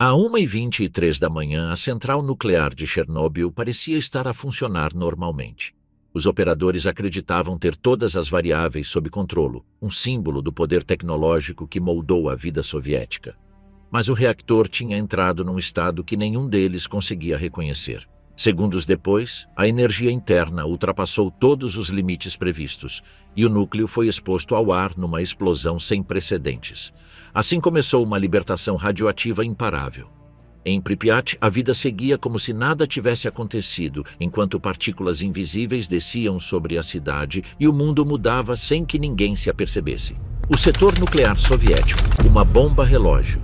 À 1h23 da manhã, a central nuclear de Chernobyl parecia estar a funcionar normalmente. Os operadores acreditavam ter todas as variáveis sob controle, um símbolo do poder tecnológico que moldou a vida soviética. Mas o reactor tinha entrado num estado que nenhum deles conseguia reconhecer. Segundos depois, a energia interna ultrapassou todos os limites previstos e o núcleo foi exposto ao ar numa explosão sem precedentes. Assim começou uma libertação radioativa imparável. Em Pripyat, a vida seguia como se nada tivesse acontecido, enquanto partículas invisíveis desciam sobre a cidade e o mundo mudava sem que ninguém se apercebesse. O setor nuclear soviético, uma bomba relógio.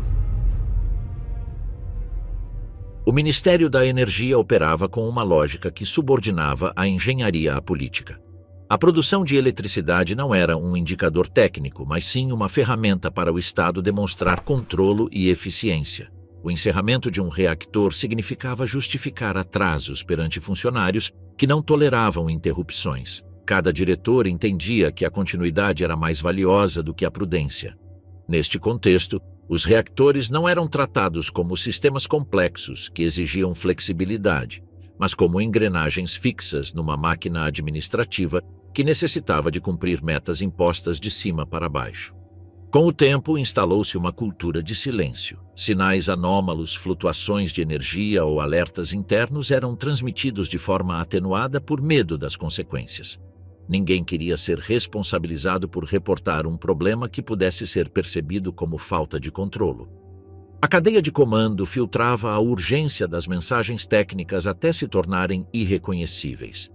O Ministério da Energia operava com uma lógica que subordinava a engenharia à política. A produção de eletricidade não era um indicador técnico, mas sim uma ferramenta para o Estado demonstrar controlo e eficiência. O encerramento de um reactor significava justificar atrasos perante funcionários que não toleravam interrupções. Cada diretor entendia que a continuidade era mais valiosa do que a prudência. Neste contexto, os reatores não eram tratados como sistemas complexos que exigiam flexibilidade, mas como engrenagens fixas numa máquina administrativa que necessitava de cumprir metas impostas de cima para baixo. Com o tempo, instalou-se uma cultura de silêncio. Sinais anômalos, flutuações de energia ou alertas internos eram transmitidos de forma atenuada por medo das consequências. Ninguém queria ser responsabilizado por reportar um problema que pudesse ser percebido como falta de controlo. A cadeia de comando filtrava a urgência das mensagens técnicas até se tornarem irreconhecíveis.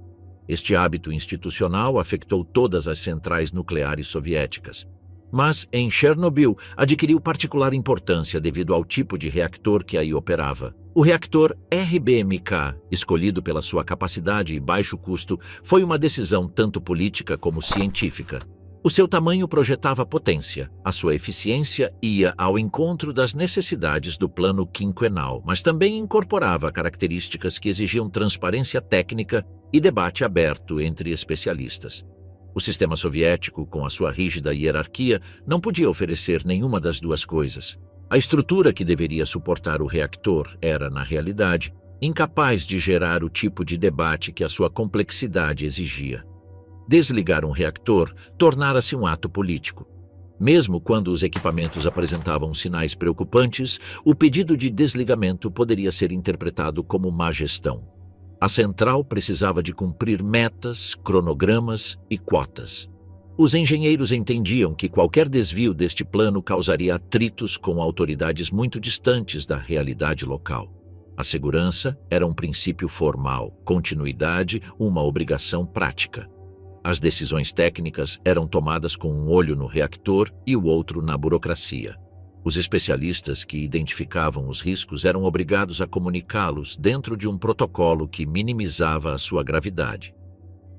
Este hábito institucional afetou todas as centrais nucleares soviéticas. Mas, em Chernobyl, adquiriu particular importância devido ao tipo de reactor que aí operava. O reactor RBMK, escolhido pela sua capacidade e baixo custo, foi uma decisão tanto política como científica. O seu tamanho projetava potência, a sua eficiência ia ao encontro das necessidades do plano quinquenal, mas também incorporava características que exigiam transparência técnica e debate aberto entre especialistas. O sistema soviético, com a sua rígida hierarquia, não podia oferecer nenhuma das duas coisas. A estrutura que deveria suportar o reactor era, na realidade, incapaz de gerar o tipo de debate que a sua complexidade exigia. Desligar um reactor tornara-se um ato político. Mesmo quando os equipamentos apresentavam sinais preocupantes, o pedido de desligamento poderia ser interpretado como má gestão. A central precisava de cumprir metas, cronogramas e quotas. Os engenheiros entendiam que qualquer desvio deste plano causaria atritos com autoridades muito distantes da realidade local. A segurança era um princípio formal, continuidade, uma obrigação prática. As decisões técnicas eram tomadas com um olho no reactor e o outro na burocracia. Os especialistas que identificavam os riscos eram obrigados a comunicá-los dentro de um protocolo que minimizava a sua gravidade.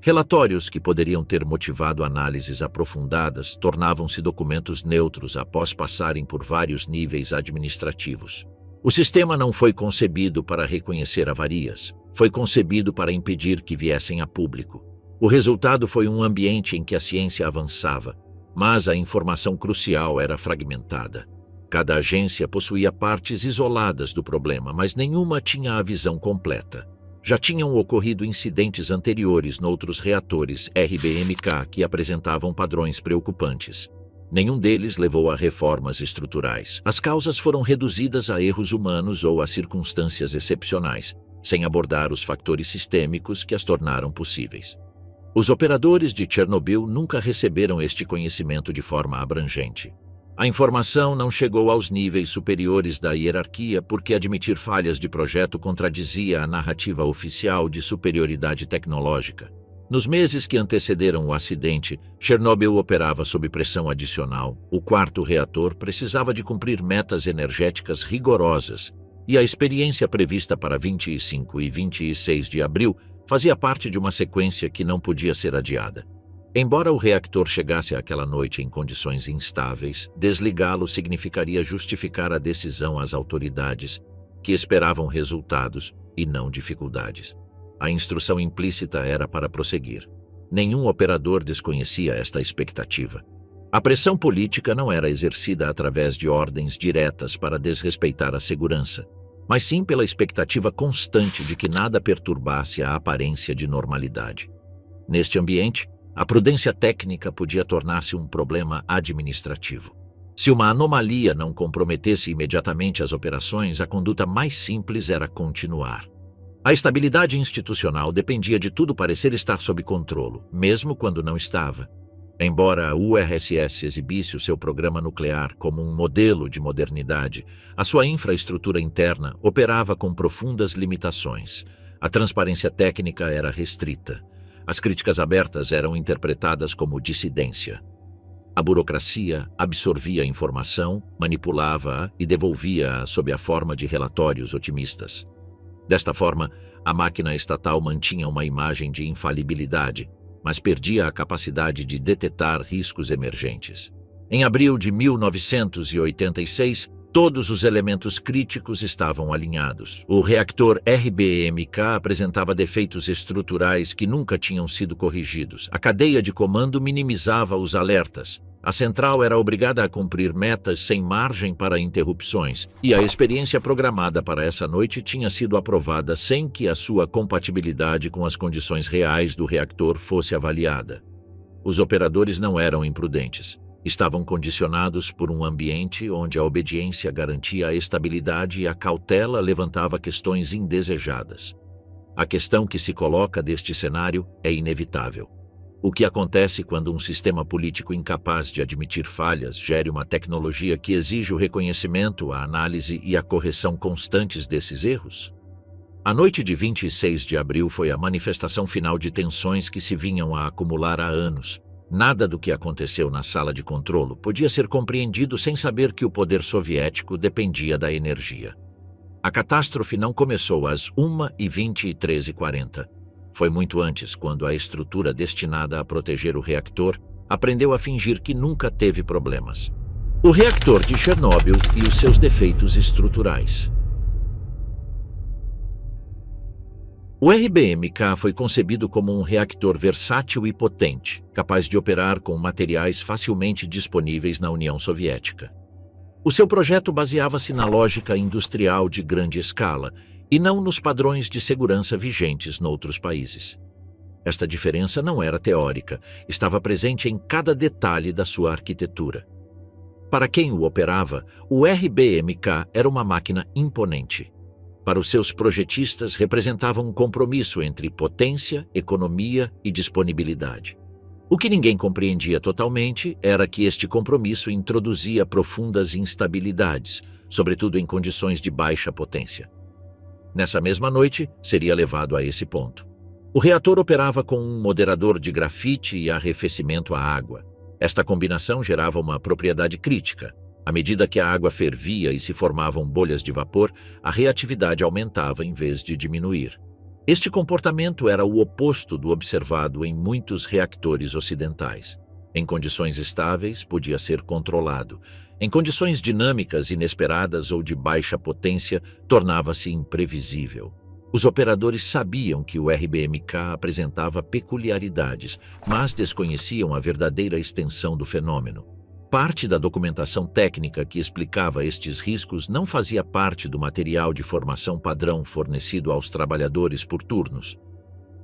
Relatórios que poderiam ter motivado análises aprofundadas tornavam-se documentos neutros após passarem por vários níveis administrativos. O sistema não foi concebido para reconhecer avarias, foi concebido para impedir que viessem a público. O resultado foi um ambiente em que a ciência avançava, mas a informação crucial era fragmentada. Cada agência possuía partes isoladas do problema, mas nenhuma tinha a visão completa. Já tinham ocorrido incidentes anteriores noutros reatores RBMK que apresentavam padrões preocupantes. Nenhum deles levou a reformas estruturais. As causas foram reduzidas a erros humanos ou a circunstâncias excepcionais, sem abordar os fatores sistêmicos que as tornaram possíveis. Os operadores de Chernobyl nunca receberam este conhecimento de forma abrangente. A informação não chegou aos níveis superiores da hierarquia porque admitir falhas de projeto contradizia a narrativa oficial de superioridade tecnológica. Nos meses que antecederam o acidente, Chernobyl operava sob pressão adicional. O quarto reator precisava de cumprir metas energéticas rigorosas e a experiência prevista para 25 e 26 de abril fazia parte de uma sequência que não podia ser adiada. Embora o reactor chegasse àquela noite em condições instáveis, desligá-lo significaria justificar a decisão às autoridades, que esperavam resultados e não dificuldades. A instrução implícita era para prosseguir. Nenhum operador desconhecia esta expectativa. A pressão política não era exercida através de ordens diretas para desrespeitar a segurança, mas sim pela expectativa constante de que nada perturbasse a aparência de normalidade. Neste ambiente, a prudência técnica podia tornar-se um problema administrativo. Se uma anomalia não comprometesse imediatamente as operações, a conduta mais simples era continuar. A estabilidade institucional dependia de tudo parecer estar sob controle, mesmo quando não estava. Embora a URSS exibisse o seu programa nuclear como um modelo de modernidade, a sua infraestrutura interna operava com profundas limitações. A transparência técnica era restrita. As críticas abertas eram interpretadas como dissidência. A burocracia absorvia a informação, manipulava-a e devolvia-a sob a forma de relatórios otimistas. Desta forma, a máquina estatal mantinha uma imagem de infalibilidade, mas perdia a capacidade de detectar riscos emergentes. Em abril de 1986, todos os elementos críticos estavam alinhados. O reactor RBMK apresentava defeitos estruturais que nunca tinham sido corrigidos. A cadeia de comando minimizava os alertas. A central era obrigada a cumprir metas sem margem para interrupções, e a experiência programada para essa noite tinha sido aprovada sem que a sua compatibilidade com as condições reais do reactor fosse avaliada. Os operadores não eram imprudentes. Estavam condicionados por um ambiente onde a obediência garantia a estabilidade e a cautela levantava questões indesejadas. A questão que se coloca deste cenário é inevitável. O que acontece quando um sistema político incapaz de admitir falhas gere uma tecnologia que exige o reconhecimento, a análise e a correção constantes desses erros? A noite de 26 de abril foi a manifestação final de tensões que se vinham a acumular há anos. Nada do que aconteceu na sala de controlo podia ser compreendido sem saber que o poder soviético dependia da energia. A catástrofe não começou às 1h20 e 13h40. Foi muito antes, quando a estrutura destinada a proteger o reactor aprendeu a fingir que nunca teve problemas. O reactor de Chernobyl e os seus defeitos estruturais. O RBMK foi concebido como um reactor versátil e potente, capaz de operar com materiais facilmente disponíveis na União Soviética. O seu projeto baseava-se na lógica industrial de grande escala e não nos padrões de segurança vigentes noutros países. Esta diferença não era teórica, estava presente em cada detalhe da sua arquitetura. Para quem o operava, o RBMK era uma máquina imponente. Para os seus projetistas, representava um compromisso entre potência, economia e disponibilidade. O que ninguém compreendia totalmente era que este compromisso introduzia profundas instabilidades, sobretudo em condições de baixa potência. Nessa mesma noite, seria levado a esse ponto. O reator operava com um moderador de grafite e arrefecimento à água. Esta combinação gerava uma propriedade crítica. À medida que a água fervia e se formavam bolhas de vapor, a reatividade aumentava em vez de diminuir. Este comportamento era o oposto do observado em muitos reatores ocidentais. Em condições estáveis, podia ser controlado. Em condições dinâmicas, inesperadas ou de baixa potência, tornava-se imprevisível. Os operadores sabiam que o RBMK apresentava peculiaridades, mas desconheciam a verdadeira extensão do fenômeno. Parte da documentação técnica que explicava estes riscos não fazia parte do material de formação padrão fornecido aos trabalhadores por turnos.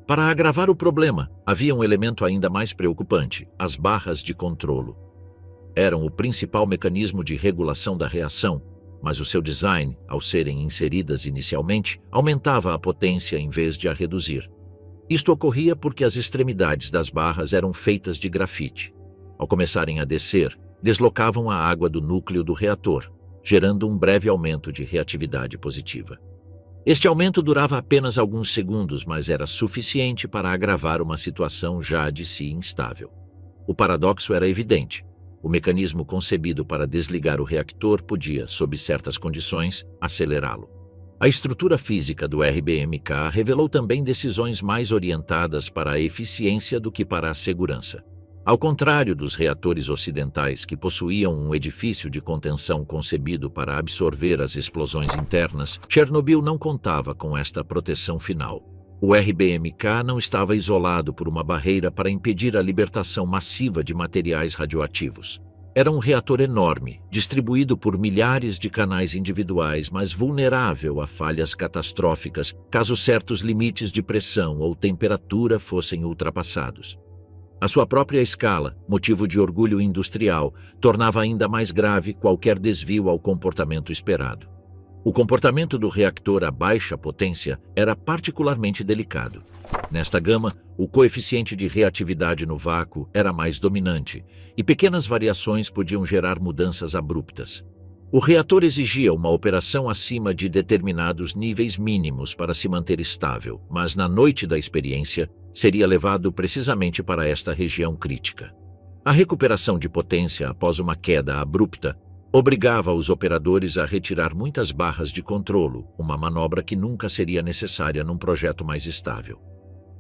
Para agravar o problema, havia um elemento ainda mais preocupante: as barras de controlo. Eram o principal mecanismo de regulação da reação, mas o seu design, ao serem inseridas inicialmente, aumentava a potência em vez de a reduzir. Isto ocorria porque as extremidades das barras eram feitas de grafite. Ao começarem a descer, deslocavam a água do núcleo do reator, gerando um breve aumento de reatividade positiva. Este aumento durava apenas alguns segundos, mas era suficiente para agravar uma situação já de si instável. O paradoxo era evidente. O mecanismo concebido para desligar o reactor podia, sob certas condições, acelerá-lo. A estrutura física do RBMK revelou também decisões mais orientadas para a eficiência do que para a segurança. Ao contrário dos reatores ocidentais, que possuíam um edifício de contenção concebido para absorver as explosões internas, Chernobyl não contava com esta proteção final. O RBMK não estava isolado por uma barreira para impedir a libertação massiva de materiais radioativos. Era um reator enorme, distribuído por milhares de canais individuais, mas vulnerável a falhas catastróficas caso certos limites de pressão ou temperatura fossem ultrapassados. A sua própria escala, motivo de orgulho industrial, tornava ainda mais grave qualquer desvio ao comportamento esperado. O comportamento do reator a baixa potência era particularmente delicado. Nesta gama, o coeficiente de reatividade no vácuo era mais dominante, e pequenas variações podiam gerar mudanças abruptas. O reator exigia uma operação acima de determinados níveis mínimos para se manter estável, mas na noite da experiência, seria levado precisamente para esta região crítica. A recuperação de potência após uma queda abrupta obrigava os operadores a retirar muitas barras de controlo, uma manobra que nunca seria necessária num projeto mais estável.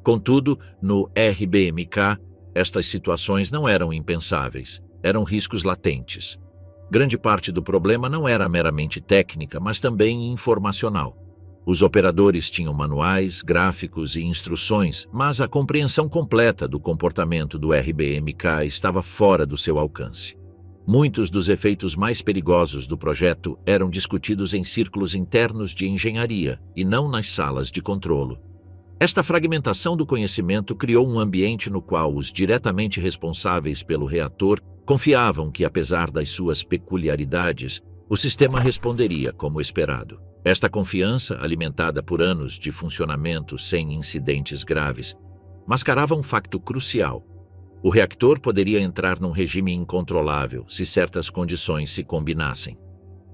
Contudo, no RBMK, estas situações não eram impensáveis, eram riscos latentes. Grande parte do problema não era meramente técnica, mas também informacional. Os operadores tinham manuais, gráficos e instruções, mas a compreensão completa do comportamento do RBMK estava fora do seu alcance. Muitos dos efeitos mais perigosos do projeto eram discutidos em círculos internos de engenharia e não nas salas de controlo. Esta fragmentação do conhecimento criou um ambiente no qual os diretamente responsáveis pelo reator confiavam que, apesar das suas peculiaridades, o sistema responderia como esperado. Esta confiança, alimentada por anos de funcionamento sem incidentes graves, mascarava um facto crucial. O reator poderia entrar num regime incontrolável se certas condições se combinassem.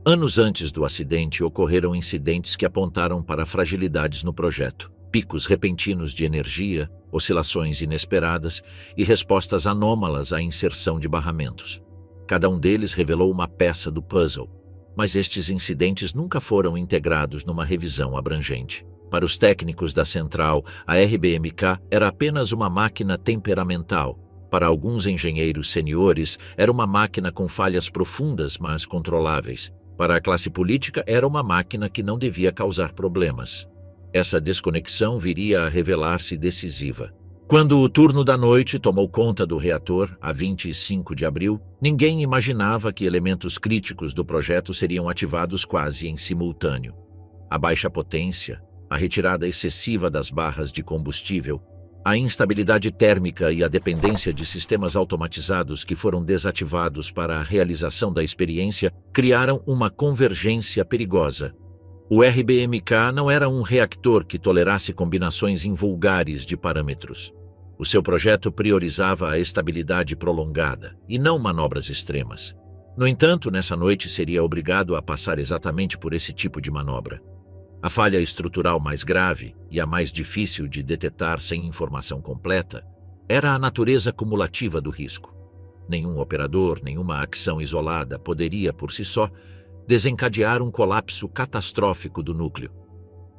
Anos antes do acidente, ocorreram incidentes que apontaram para fragilidades no projeto. Picos repentinos de energia, oscilações inesperadas e respostas anômalas à inserção de barramentos. Cada um deles revelou uma peça do puzzle, mas estes incidentes nunca foram integrados numa revisão abrangente. Para os técnicos da central, a RBMK era apenas uma máquina temperamental. Para alguns engenheiros seniores, era uma máquina com falhas profundas, mas controláveis. Para a classe política, era uma máquina que não devia causar problemas. Essa desconexão viria a revelar-se decisiva. Quando o turno da noite tomou conta do reator, a 25 de abril, ninguém imaginava que elementos críticos do projeto seriam ativados quase em simultâneo. A baixa potência, a retirada excessiva das barras de combustível, a instabilidade térmica e a dependência de sistemas automatizados que foram desativados para a realização da experiência criaram uma convergência perigosa. O RBMK não era um reator que tolerasse combinações invulgares de parâmetros. O seu projeto priorizava a estabilidade prolongada e não manobras extremas. No entanto, nessa noite seria obrigado a passar exatamente por esse tipo de manobra. A falha estrutural mais grave e a mais difícil de detectar sem informação completa era a natureza cumulativa do risco. Nenhum operador, nenhuma ação isolada poderia, por si só, desencadear um colapso catastrófico do núcleo.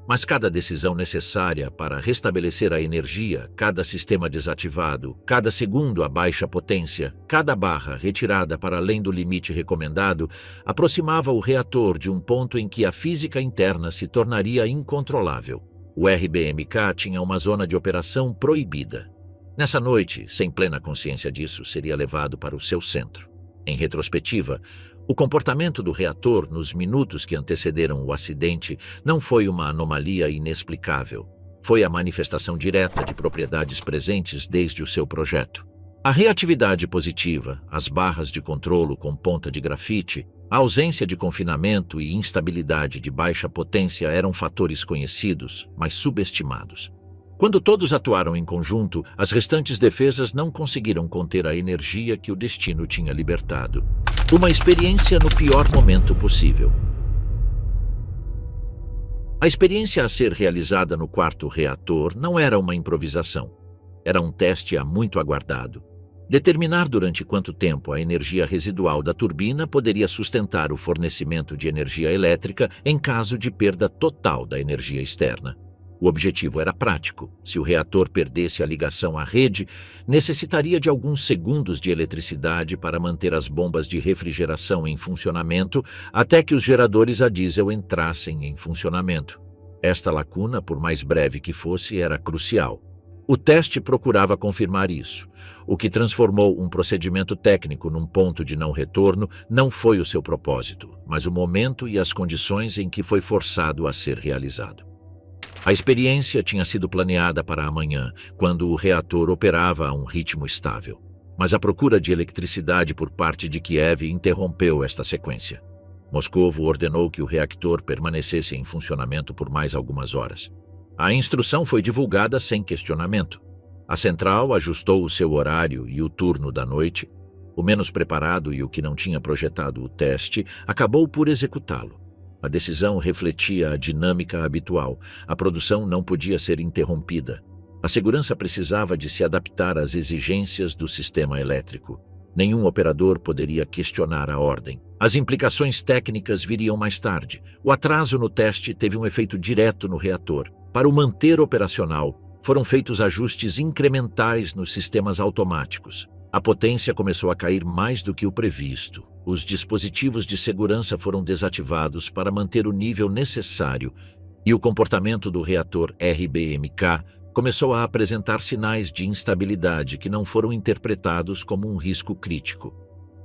Mas cada decisão necessária para restabelecer a energia, cada sistema desativado, cada segundo a baixa potência, cada barra retirada para além do limite recomendado, aproximava o reator de um ponto em que a física interna se tornaria incontrolável. O RBMK tinha uma zona de operação proibida. Nessa noite, sem plena consciência disso, seria levado para o seu centro. Em retrospectiva, o comportamento do reator nos minutos que antecederam o acidente não foi uma anomalia inexplicável. Foi a manifestação direta de propriedades presentes desde o seu projeto. A reatividade positiva, as barras de controlo com ponta de grafite, a ausência de confinamento e instabilidade de baixa potência eram fatores conhecidos, mas subestimados. Quando todos atuaram em conjunto, as restantes defesas não conseguiram conter a energia que o destino tinha libertado. Uma experiência no pior momento possível. A experiência a ser realizada no quarto reator não era uma improvisação. Era um teste há muito aguardado. Determinar durante quanto tempo a energia residual da turbina poderia sustentar o fornecimento de energia elétrica em caso de perda total da energia externa. O objetivo era prático. Se o reator perdesse a ligação à rede, necessitaria de alguns segundos de eletricidade para manter as bombas de refrigeração em funcionamento até que os geradores a diesel entrassem em funcionamento. Esta lacuna, por mais breve que fosse, era crucial. O teste procurava confirmar isso. O que transformou um procedimento técnico num ponto de não retorno não foi o seu propósito, mas o momento e as condições em que foi forçado a ser realizado. A experiência tinha sido planeada para amanhã, quando o reator operava a um ritmo estável. Mas a procura de eletricidade por parte de Kiev interrompeu esta sequência. Moscovo ordenou que o reactor permanecesse em funcionamento por mais algumas horas. A instrução foi divulgada sem questionamento. A central ajustou o seu horário e o turno da noite. O menos preparado e o que não tinha projetado o teste acabou por executá-lo. A decisão refletia a dinâmica habitual. A produção não podia ser interrompida. A segurança precisava de se adaptar às exigências do sistema elétrico. Nenhum operador poderia questionar a ordem. As implicações técnicas viriam mais tarde. O atraso no teste teve um efeito direto no reator. Para o manter operacional, foram feitos ajustes incrementais nos sistemas automáticos. A potência começou a cair mais do que o previsto. Os dispositivos de segurança foram desativados para manter o nível necessário e o comportamento do reator RBMK começou a apresentar sinais de instabilidade que não foram interpretados como um risco crítico.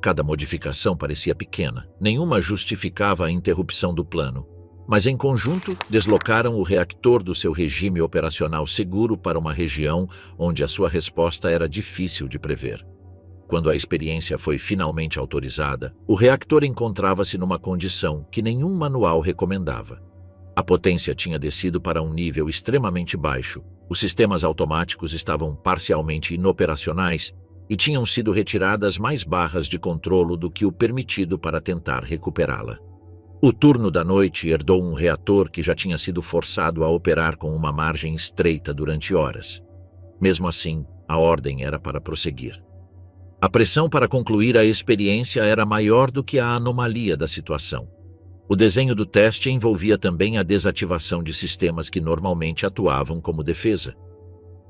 Cada modificação parecia pequena. Nenhuma justificava a interrupção do plano. Mas, em conjunto, deslocaram o reactor do seu regime operacional seguro para uma região onde a sua resposta era difícil de prever. Quando a experiência foi finalmente autorizada, o reactor encontrava-se numa condição que nenhum manual recomendava. A potência tinha descido para um nível extremamente baixo, os sistemas automáticos estavam parcialmente inoperacionais e tinham sido retiradas mais barras de controlo do que o permitido para tentar recuperá-la. O turno da noite herdou um reator que já tinha sido forçado a operar com uma margem estreita durante horas. Mesmo assim, a ordem era para prosseguir. A pressão para concluir a experiência era maior do que a anomalia da situação. O desenho do teste envolvia também a desativação de sistemas que normalmente atuavam como defesa.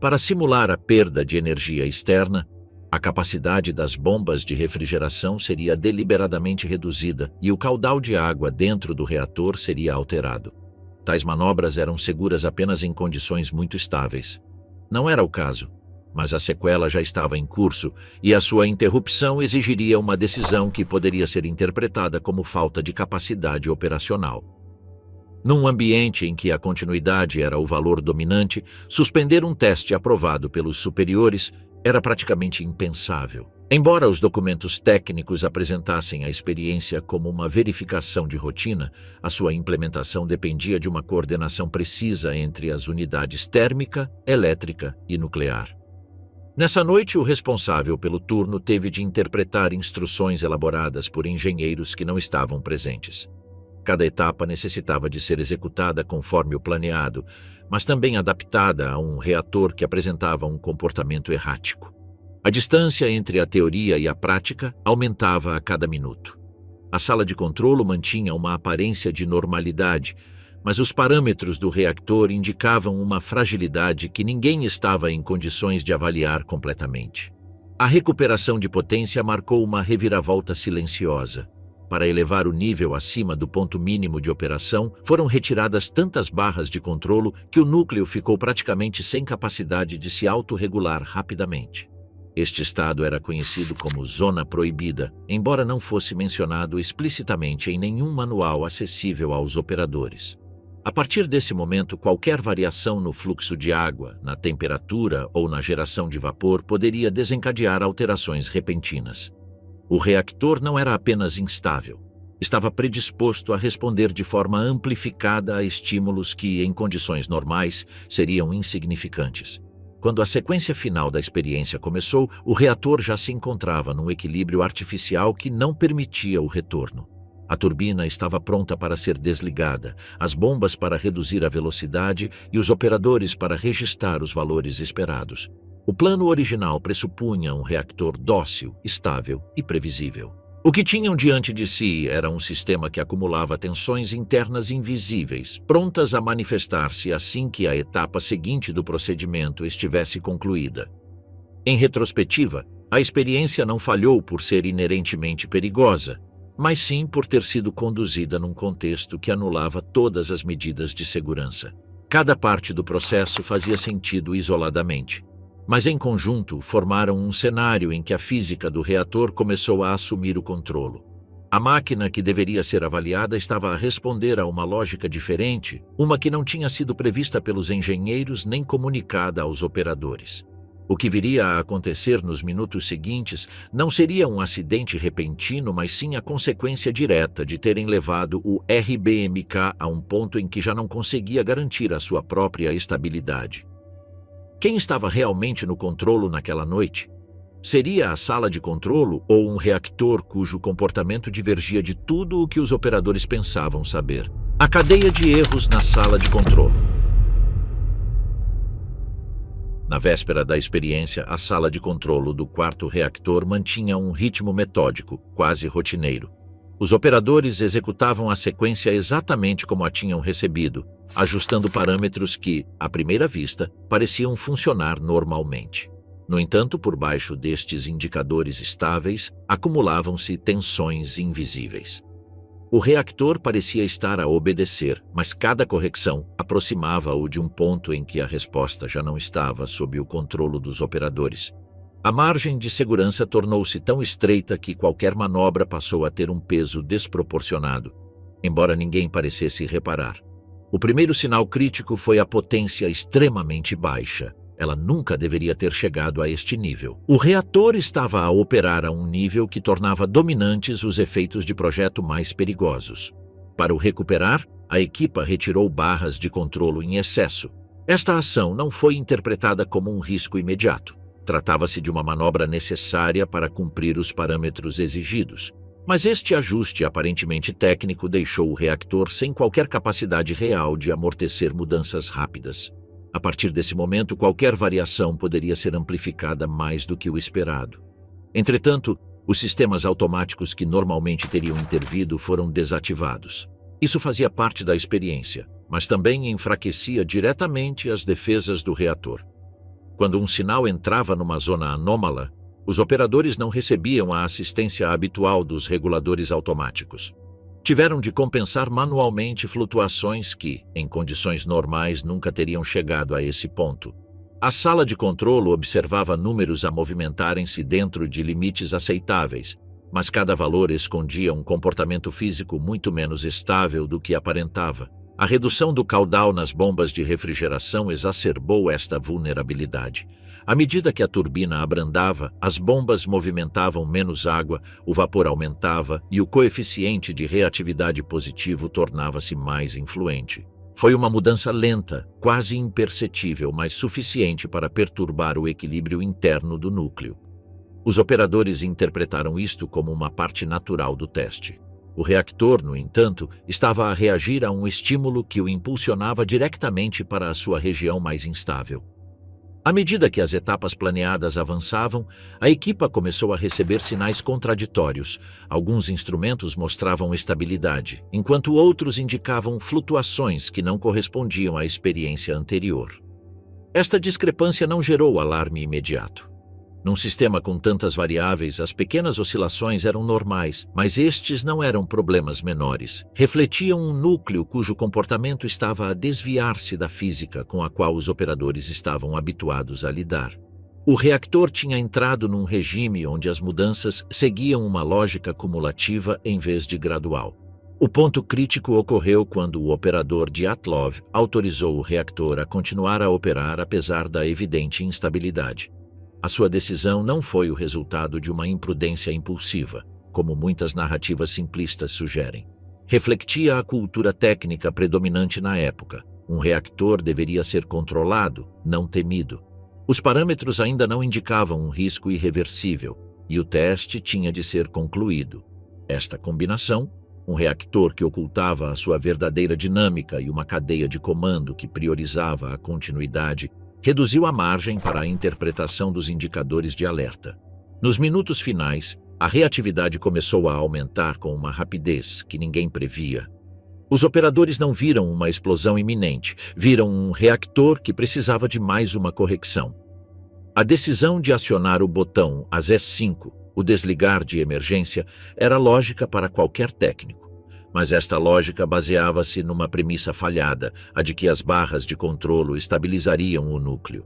Para simular a perda de energia externa, a capacidade das bombas de refrigeração seria deliberadamente reduzida e o caudal de água dentro do reator seria alterado. Tais manobras eram seguras apenas em condições muito estáveis. Não era o caso, mas a sequela já estava em curso e a sua interrupção exigiria uma decisão que poderia ser interpretada como falta de capacidade operacional. Num ambiente em que a continuidade era o valor dominante, suspender um teste aprovado pelos superiores era praticamente impensável. Embora os documentos técnicos apresentassem a experiência como uma verificação de rotina, a sua implementação dependia de uma coordenação precisa entre as unidades térmica, elétrica e nuclear. Nessa noite, o responsável pelo turno teve de interpretar instruções elaboradas por engenheiros que não estavam presentes. Cada etapa necessitava de ser executada conforme o planeado, mas também adaptada a um reator que apresentava um comportamento errático. A distância entre a teoria e a prática aumentava a cada minuto. A sala de controlo mantinha uma aparência de normalidade, mas os parâmetros do reactor indicavam uma fragilidade que ninguém estava em condições de avaliar completamente. A recuperação de potência marcou uma reviravolta silenciosa. Para elevar o nível acima do ponto mínimo de operação, foram retiradas tantas barras de controlo que o núcleo ficou praticamente sem capacidade de se autorregular rapidamente. Este estado era conhecido como zona proibida, embora não fosse mencionado explicitamente em nenhum manual acessível aos operadores. A partir desse momento, qualquer variação no fluxo de água, na temperatura ou na geração de vapor poderia desencadear alterações repentinas. O reactor não era apenas instável, estava predisposto a responder de forma amplificada a estímulos que, em condições normais, seriam insignificantes. Quando a sequência final da experiência começou, o reator já se encontrava num equilíbrio artificial que não permitia o retorno. A turbina estava pronta para ser desligada, as bombas para reduzir a velocidade e os operadores para registrar os valores esperados. O plano original pressupunha um reactor dócil, estável e previsível. O que tinham diante de si era um sistema que acumulava tensões internas invisíveis, prontas a manifestar-se assim que a etapa seguinte do procedimento estivesse concluída. Em retrospectiva, a experiência não falhou por ser inerentemente perigosa, mas sim por ter sido conduzida num contexto que anulava todas as medidas de segurança. Cada parte do processo fazia sentido isoladamente, mas em conjunto formaram um cenário em que a física do reator começou a assumir o controlo. A máquina que deveria ser avaliada estava a responder a uma lógica diferente, uma que não tinha sido prevista pelos engenheiros nem comunicada aos operadores. O que viria a acontecer nos minutos seguintes não seria um acidente repentino, mas sim a consequência direta de terem levado o RBMK a um ponto em que já não conseguia garantir a sua própria estabilidade. Quem estava realmente no controlo naquela noite? Seria a sala de controlo ou um reactor cujo comportamento divergia de tudo o que os operadores pensavam saber? A cadeia de erros na sala de controlo. Na véspera da experiência, a sala de controlo do quarto reactor mantinha um ritmo metódico, quase rotineiro. Os operadores executavam a sequência exatamente como a tinham recebido, ajustando parâmetros que, à primeira vista, pareciam funcionar normalmente. No entanto, por baixo destes indicadores estáveis, acumulavam-se tensões invisíveis. O reactor parecia estar a obedecer, mas cada correção aproximava-o de um ponto em que a resposta já não estava sob o controle dos operadores. A margem de segurança tornou-se tão estreita que qualquer manobra passou a ter um peso desproporcionado, embora ninguém parecesse reparar. O primeiro sinal crítico foi a potência extremamente baixa. Ela nunca deveria ter chegado a este nível. O reator estava a operar a um nível que tornava dominantes os efeitos de projeto mais perigosos. Para o recuperar, a equipa retirou barras de controlo em excesso. Esta ação não foi interpretada como um risco imediato. Tratava-se de uma manobra necessária para cumprir os parâmetros exigidos. Mas este ajuste aparentemente técnico deixou o reactor sem qualquer capacidade real de amortecer mudanças rápidas. A partir desse momento, qualquer variação poderia ser amplificada mais do que o esperado. Entretanto, os sistemas automáticos que normalmente teriam intervido foram desativados. Isso fazia parte da experiência, mas também enfraquecia diretamente as defesas do reator. Quando um sinal entrava numa zona anômala, os operadores não recebiam a assistência habitual dos reguladores automáticos. Tiveram de compensar manualmente flutuações que, em condições normais, nunca teriam chegado a esse ponto. A sala de controlo observava números a movimentarem-se dentro de limites aceitáveis, mas cada valor escondia um comportamento físico muito menos estável do que aparentava. A redução do caudal nas bombas de refrigeração exacerbou esta vulnerabilidade. À medida que a turbina abrandava, as bombas movimentavam menos água, o vapor aumentava e o coeficiente de reatividade positivo tornava-se mais influente. Foi uma mudança lenta, quase imperceptível, mas suficiente para perturbar o equilíbrio interno do núcleo. Os operadores interpretaram isto como uma parte natural do teste. O reactor, no entanto, estava a reagir a um estímulo que o impulsionava diretamente para a sua região mais instável. À medida que as etapas planeadas avançavam, a equipa começou a receber sinais contraditórios. Alguns instrumentos mostravam estabilidade, enquanto outros indicavam flutuações que não correspondiam à experiência anterior. Esta discrepância não gerou alarme imediato. Num sistema com tantas variáveis, as pequenas oscilações eram normais, mas estes não eram problemas menores. Refletiam um núcleo cujo comportamento estava a desviar-se da física com a qual os operadores estavam habituados a lidar. O reactor tinha entrado num regime onde as mudanças seguiam uma lógica cumulativa em vez de gradual. O ponto crítico ocorreu quando o operador Dyatlov autorizou o reactor a continuar a operar apesar da evidente instabilidade. A sua decisão não foi o resultado de uma imprudência impulsiva, como muitas narrativas simplistas sugerem. Refletia a cultura técnica predominante na época. Um reactor deveria ser controlado, não temido. Os parâmetros ainda não indicavam um risco irreversível, e o teste tinha de ser concluído. Esta combinação, um reactor que ocultava a sua verdadeira dinâmica e uma cadeia de comando que priorizava a continuidade, reduziu a margem para a interpretação dos indicadores de alerta. Nos minutos finais, a reatividade começou a aumentar com uma rapidez que ninguém previa. Os operadores não viram uma explosão iminente, viram um reactor que precisava de mais uma correção. A decisão de acionar o botão AS5, o desligar de emergência, era lógica para qualquer técnico. Mas esta lógica baseava-se numa premissa falhada, a de que as barras de controlo estabilizariam o núcleo.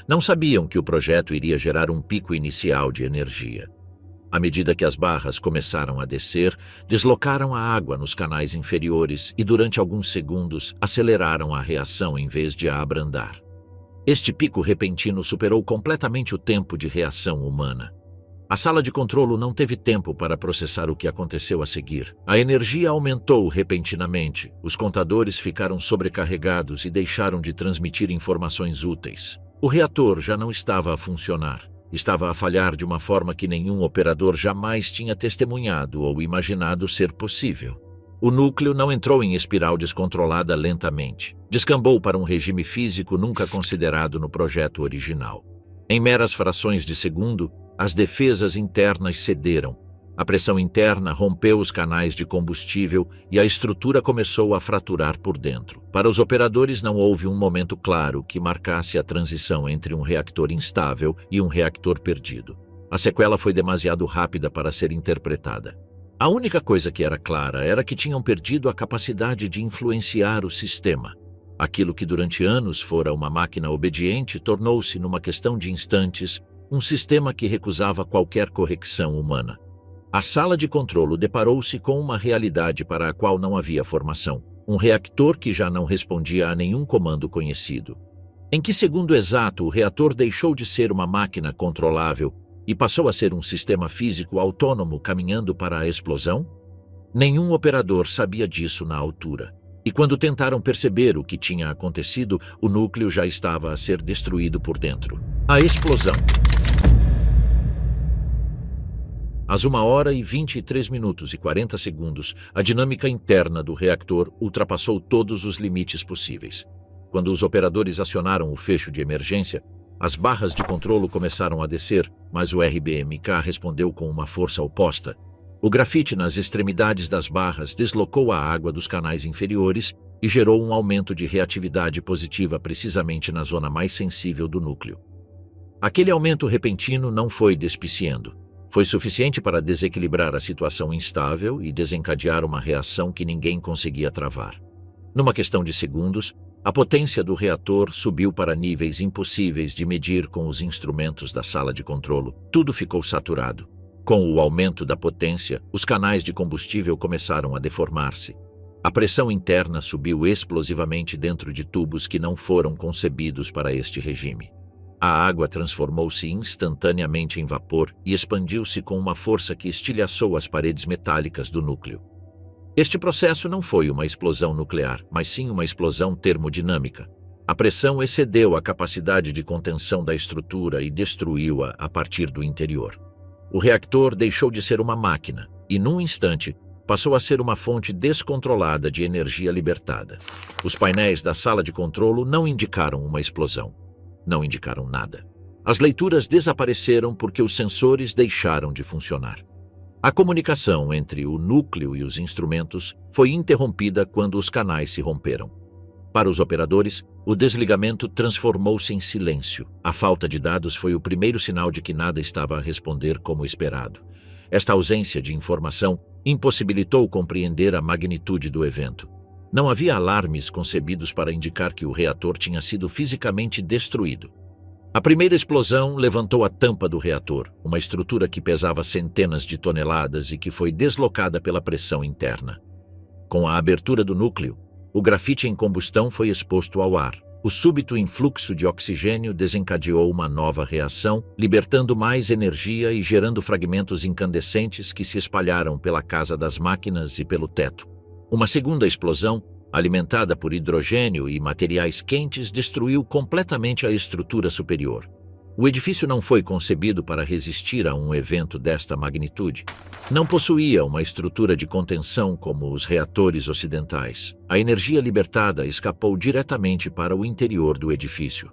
Não sabiam que o projeto iria gerar um pico inicial de energia. À medida que as barras começaram a descer, deslocaram a água nos canais inferiores e, durante alguns segundos, aceleraram a reação em vez de a abrandar. Este pico repentino superou completamente o tempo de reação humana. A sala de controlo não teve tempo para processar o que aconteceu a seguir. A energia aumentou repentinamente, os contadores ficaram sobrecarregados e deixaram de transmitir informações úteis. O reator já não estava a funcionar. Estava a falhar de uma forma que nenhum operador jamais tinha testemunhado ou imaginado ser possível. O núcleo não entrou em espiral descontrolada lentamente. Descambou para um regime físico nunca considerado no projeto original. Em meras frações de segundo, as defesas internas cederam. A pressão interna rompeu os canais de combustível e a estrutura começou a fraturar por dentro. Para os operadores não houve um momento claro que marcasse a transição entre um reactor instável e um reactor perdido. A sequela foi demasiado rápida para ser interpretada. A única coisa que era clara era que tinham perdido a capacidade de influenciar o sistema. Aquilo que durante anos fora uma máquina obediente tornou-se, numa questão de instantes, um sistema que recusava qualquer correção humana. A sala de controlo deparou-se com uma realidade para a qual não havia formação. Um reactor que já não respondia a nenhum comando conhecido. Em que segundo exato o reator deixou de ser uma máquina controlável e passou a ser um sistema físico autônomo caminhando para a explosão? Nenhum operador sabia disso na altura. E quando tentaram perceber o que tinha acontecido, o núcleo já estava a ser destruído por dentro. A explosão. Às 1h23 e 40 segundos, a dinâmica interna do reactor ultrapassou todos os limites possíveis. Quando os operadores acionaram o fecho de emergência, as barras de controlo começaram a descer, mas o RBMK respondeu com uma força oposta. O grafite nas extremidades das barras deslocou a água dos canais inferiores e gerou um aumento de reatividade positiva precisamente na zona mais sensível do núcleo. Aquele aumento repentino não foi despiciando. Foi suficiente para desequilibrar a situação instável e desencadear uma reação que ninguém conseguia travar. Numa questão de segundos, a potência do reator subiu para níveis impossíveis de medir com os instrumentos da sala de controlo. Tudo ficou saturado. Com o aumento da potência, os canais de combustível começaram a deformar-se. A pressão interna subiu explosivamente dentro de tubos que não foram concebidos para este regime. A água transformou-se instantaneamente em vapor e expandiu-se com uma força que estilhaçou as paredes metálicas do núcleo. Este processo não foi uma explosão nuclear, mas sim uma explosão termodinâmica. A pressão excedeu a capacidade de contenção da estrutura e destruiu-a a partir do interior. O reactor deixou de ser uma máquina e, num instante, passou a ser uma fonte descontrolada de energia libertada. Os painéis da sala de controlo não indicaram uma explosão. Não indicaram nada. As leituras desapareceram porque os sensores deixaram de funcionar. A comunicação entre o núcleo e os instrumentos foi interrompida quando os canais se romperam. Para os operadores, o desligamento transformou-se em silêncio. A falta de dados foi o primeiro sinal de que nada estava a responder como esperado. Esta ausência de informação impossibilitou compreender a magnitude do evento. Não havia alarmes concebidos para indicar que o reator tinha sido fisicamente destruído. A primeira explosão levantou a tampa do reator, uma estrutura que pesava centenas de toneladas e que foi deslocada pela pressão interna. Com a abertura do núcleo, o grafite em combustão foi exposto ao ar. O súbito influxo de oxigênio desencadeou uma nova reação, libertando mais energia e gerando fragmentos incandescentes que se espalharam pela casa das máquinas e pelo teto. Uma segunda explosão, alimentada por hidrogênio e materiais quentes, destruiu completamente a estrutura superior. O edifício não foi concebido para resistir a um evento desta magnitude. Não possuía uma estrutura de contenção como os reatores ocidentais. A energia libertada escapou diretamente para o interior do edifício.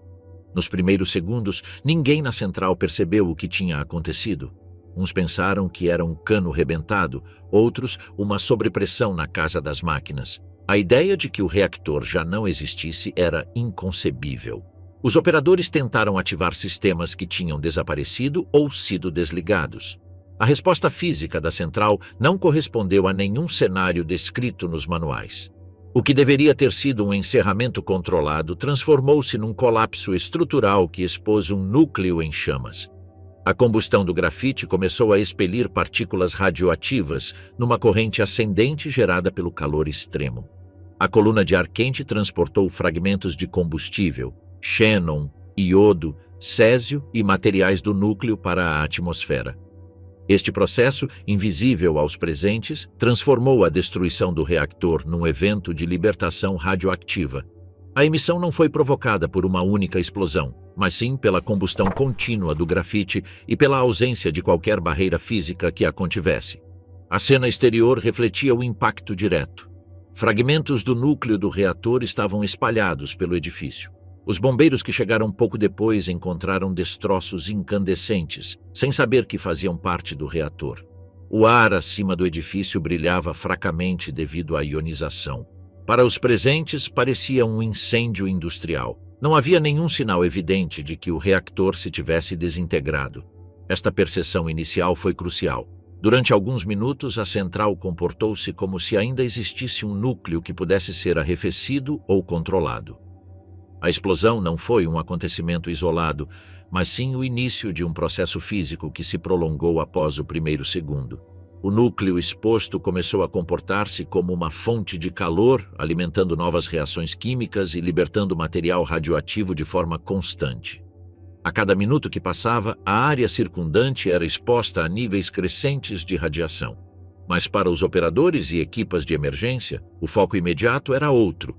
Nos primeiros segundos, ninguém na central percebeu o que tinha acontecido. Uns pensaram que era um cano rebentado, outros uma sobrepressão na casa das máquinas. A ideia de que o reactor já não existisse era inconcebível. Os operadores tentaram ativar sistemas que tinham desaparecido ou sido desligados. A resposta física da central não correspondeu a nenhum cenário descrito nos manuais. O que deveria ter sido um encerramento controlado transformou-se num colapso estrutural que expôs um núcleo em chamas. A combustão do grafite começou a expelir partículas radioativas numa corrente ascendente gerada pelo calor extremo. A coluna de ar quente transportou fragmentos de combustível, xênon, iodo, césio e materiais do núcleo para a atmosfera. Este processo, invisível aos presentes, transformou a destruição do reator num evento de libertação radioativa. A emissão não foi provocada por uma única explosão, mas sim pela combustão contínua do grafite e pela ausência de qualquer barreira física que a contivesse. A cena exterior refletia o impacto direto. Fragmentos do núcleo do reator estavam espalhados pelo edifício. Os bombeiros que chegaram pouco depois encontraram destroços incandescentes, sem saber que faziam parte do reator. O ar acima do edifício brilhava fracamente devido à ionização. Para os presentes, parecia um incêndio industrial. Não havia nenhum sinal evidente de que o reator se tivesse desintegrado. Esta percepção inicial foi crucial. Durante alguns minutos, a central comportou-se como se ainda existisse um núcleo que pudesse ser arrefecido ou controlado. A explosão não foi um acontecimento isolado, mas sim o início de um processo físico que se prolongou após o primeiro segundo. O núcleo exposto começou a comportar-se como uma fonte de calor, alimentando novas reações químicas e libertando material radioativo de forma constante. A cada minuto que passava, a área circundante era exposta a níveis crescentes de radiação. Mas para os operadores e equipas de emergência, o foco imediato era outro: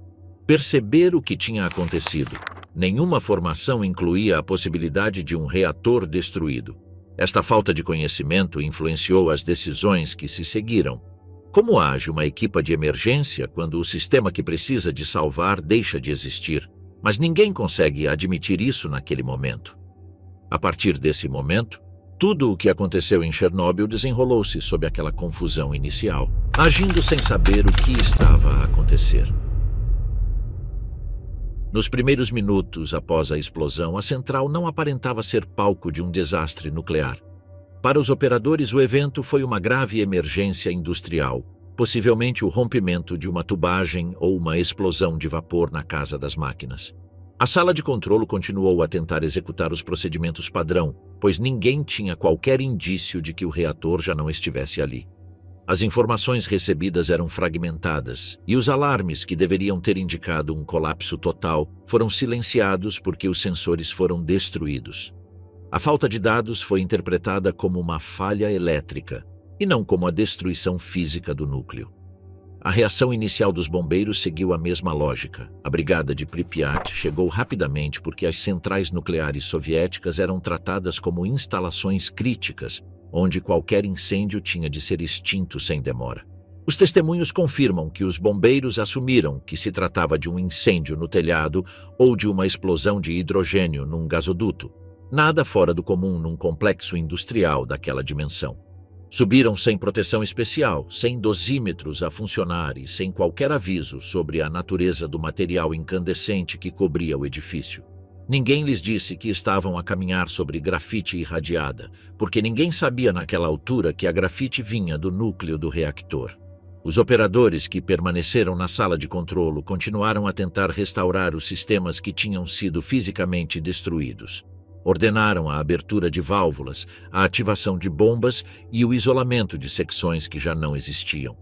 perceber o que tinha acontecido. Nenhuma formação incluía a possibilidade de um reator destruído. Esta falta de conhecimento influenciou as decisões que se seguiram. Como age uma equipa de emergência quando o sistema que precisa de salvar deixa de existir? Mas ninguém consegue admitir isso naquele momento. A partir desse momento, tudo o que aconteceu em Chernobyl desenrolou-se sob aquela confusão inicial, agindo sem saber o que estava a acontecer. Nos primeiros minutos após a explosão, a central não aparentava ser palco de um desastre nuclear. Para os operadores, o evento foi uma grave emergência industrial, possivelmente o rompimento de uma tubagem ou uma explosão de vapor na casa das máquinas. A sala de controle continuou a tentar executar os procedimentos padrão, pois ninguém tinha qualquer indício de que o reator já não estivesse ali. As informações recebidas eram fragmentadas, e os alarmes que deveriam ter indicado um colapso total foram silenciados porque os sensores foram destruídos. A falta de dados foi interpretada como uma falha elétrica, e não como a destruição física do núcleo. A reação inicial dos bombeiros seguiu a mesma lógica. A brigada de Pripyat chegou rapidamente porque as centrais nucleares soviéticas eram tratadas como instalações críticas, onde qualquer incêndio tinha de ser extinto sem demora. Os testemunhos confirmam que os bombeiros assumiram que se tratava de um incêndio no telhado ou de uma explosão de hidrogênio num gasoduto, nada fora do comum num complexo industrial daquela dimensão. Subiram sem proteção especial, sem dosímetros a funcionar e sem qualquer aviso sobre a natureza do material incandescente que cobria o edifício. Ninguém lhes disse que estavam a caminhar sobre grafite irradiada, porque ninguém sabia naquela altura que a grafite vinha do núcleo do reator. Os operadores que permaneceram na sala de controle continuaram a tentar restaurar os sistemas que tinham sido fisicamente destruídos. Ordenaram a abertura de válvulas, a ativação de bombas e o isolamento de secções que já não existiam.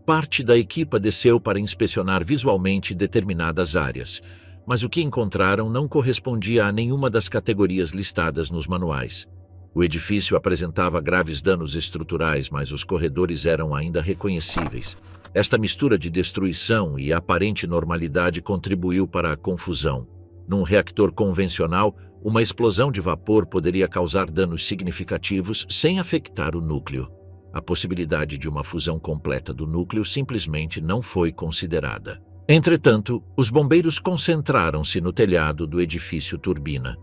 Parte da equipa desceu para inspecionar visualmente determinadas áreas, mas o que encontraram não correspondia a nenhuma das categorias listadas nos manuais. O edifício apresentava graves danos estruturais, mas os corredores eram ainda reconhecíveis. Esta mistura de destruição e aparente normalidade contribuiu para a confusão. Num reator convencional, uma explosão de vapor poderia causar danos significativos sem afetar o núcleo. A possibilidade de uma fusão completa do núcleo simplesmente não foi considerada. Entretanto, os bombeiros concentraram-se no telhado do edifício turbina.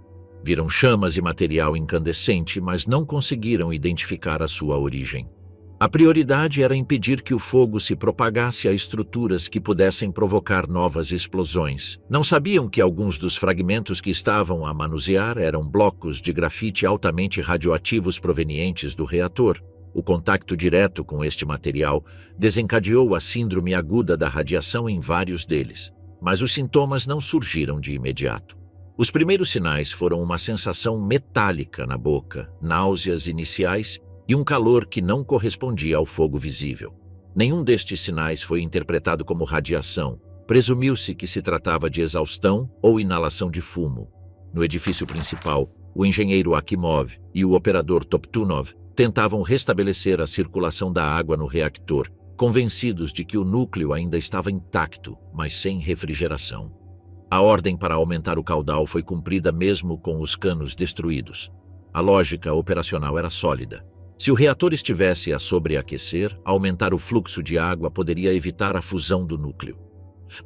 Viram chamas e material incandescente, mas não conseguiram identificar a sua origem. A prioridade era impedir que o fogo se propagasse a estruturas que pudessem provocar novas explosões. Não sabiam que alguns dos fragmentos que estavam a manusear eram blocos de grafite altamente radioativos provenientes do reator. O contato direto com este material desencadeou a síndrome aguda da radiação em vários deles, mas os sintomas não surgiram de imediato. Os primeiros sinais foram uma sensação metálica na boca, náuseas iniciais e um calor que não correspondia ao fogo visível. Nenhum destes sinais foi interpretado como radiação. Presumiu-se que se tratava de exaustão ou inalação de fumo. No edifício principal, o engenheiro Akimov e o operador Toptunov tentavam restabelecer a circulação da água no reactor, convencidos de que o núcleo ainda estava intacto, mas sem refrigeração. A ordem para aumentar o caudal foi cumprida mesmo com os canos destruídos. A lógica operacional era sólida. Se o reator estivesse a sobreaquecer, aumentar o fluxo de água poderia evitar a fusão do núcleo.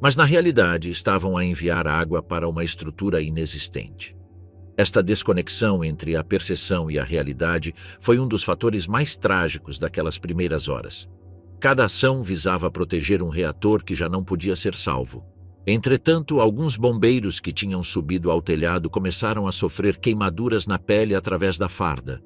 Mas na realidade estavam a enviar água para uma estrutura inexistente. Esta desconexão entre a percepção e a realidade foi um dos fatores mais trágicos daquelas primeiras horas. Cada ação visava proteger um reator que já não podia ser salvo. Entretanto, alguns bombeiros que tinham subido ao telhado começaram a sofrer queimaduras na pele através da farda.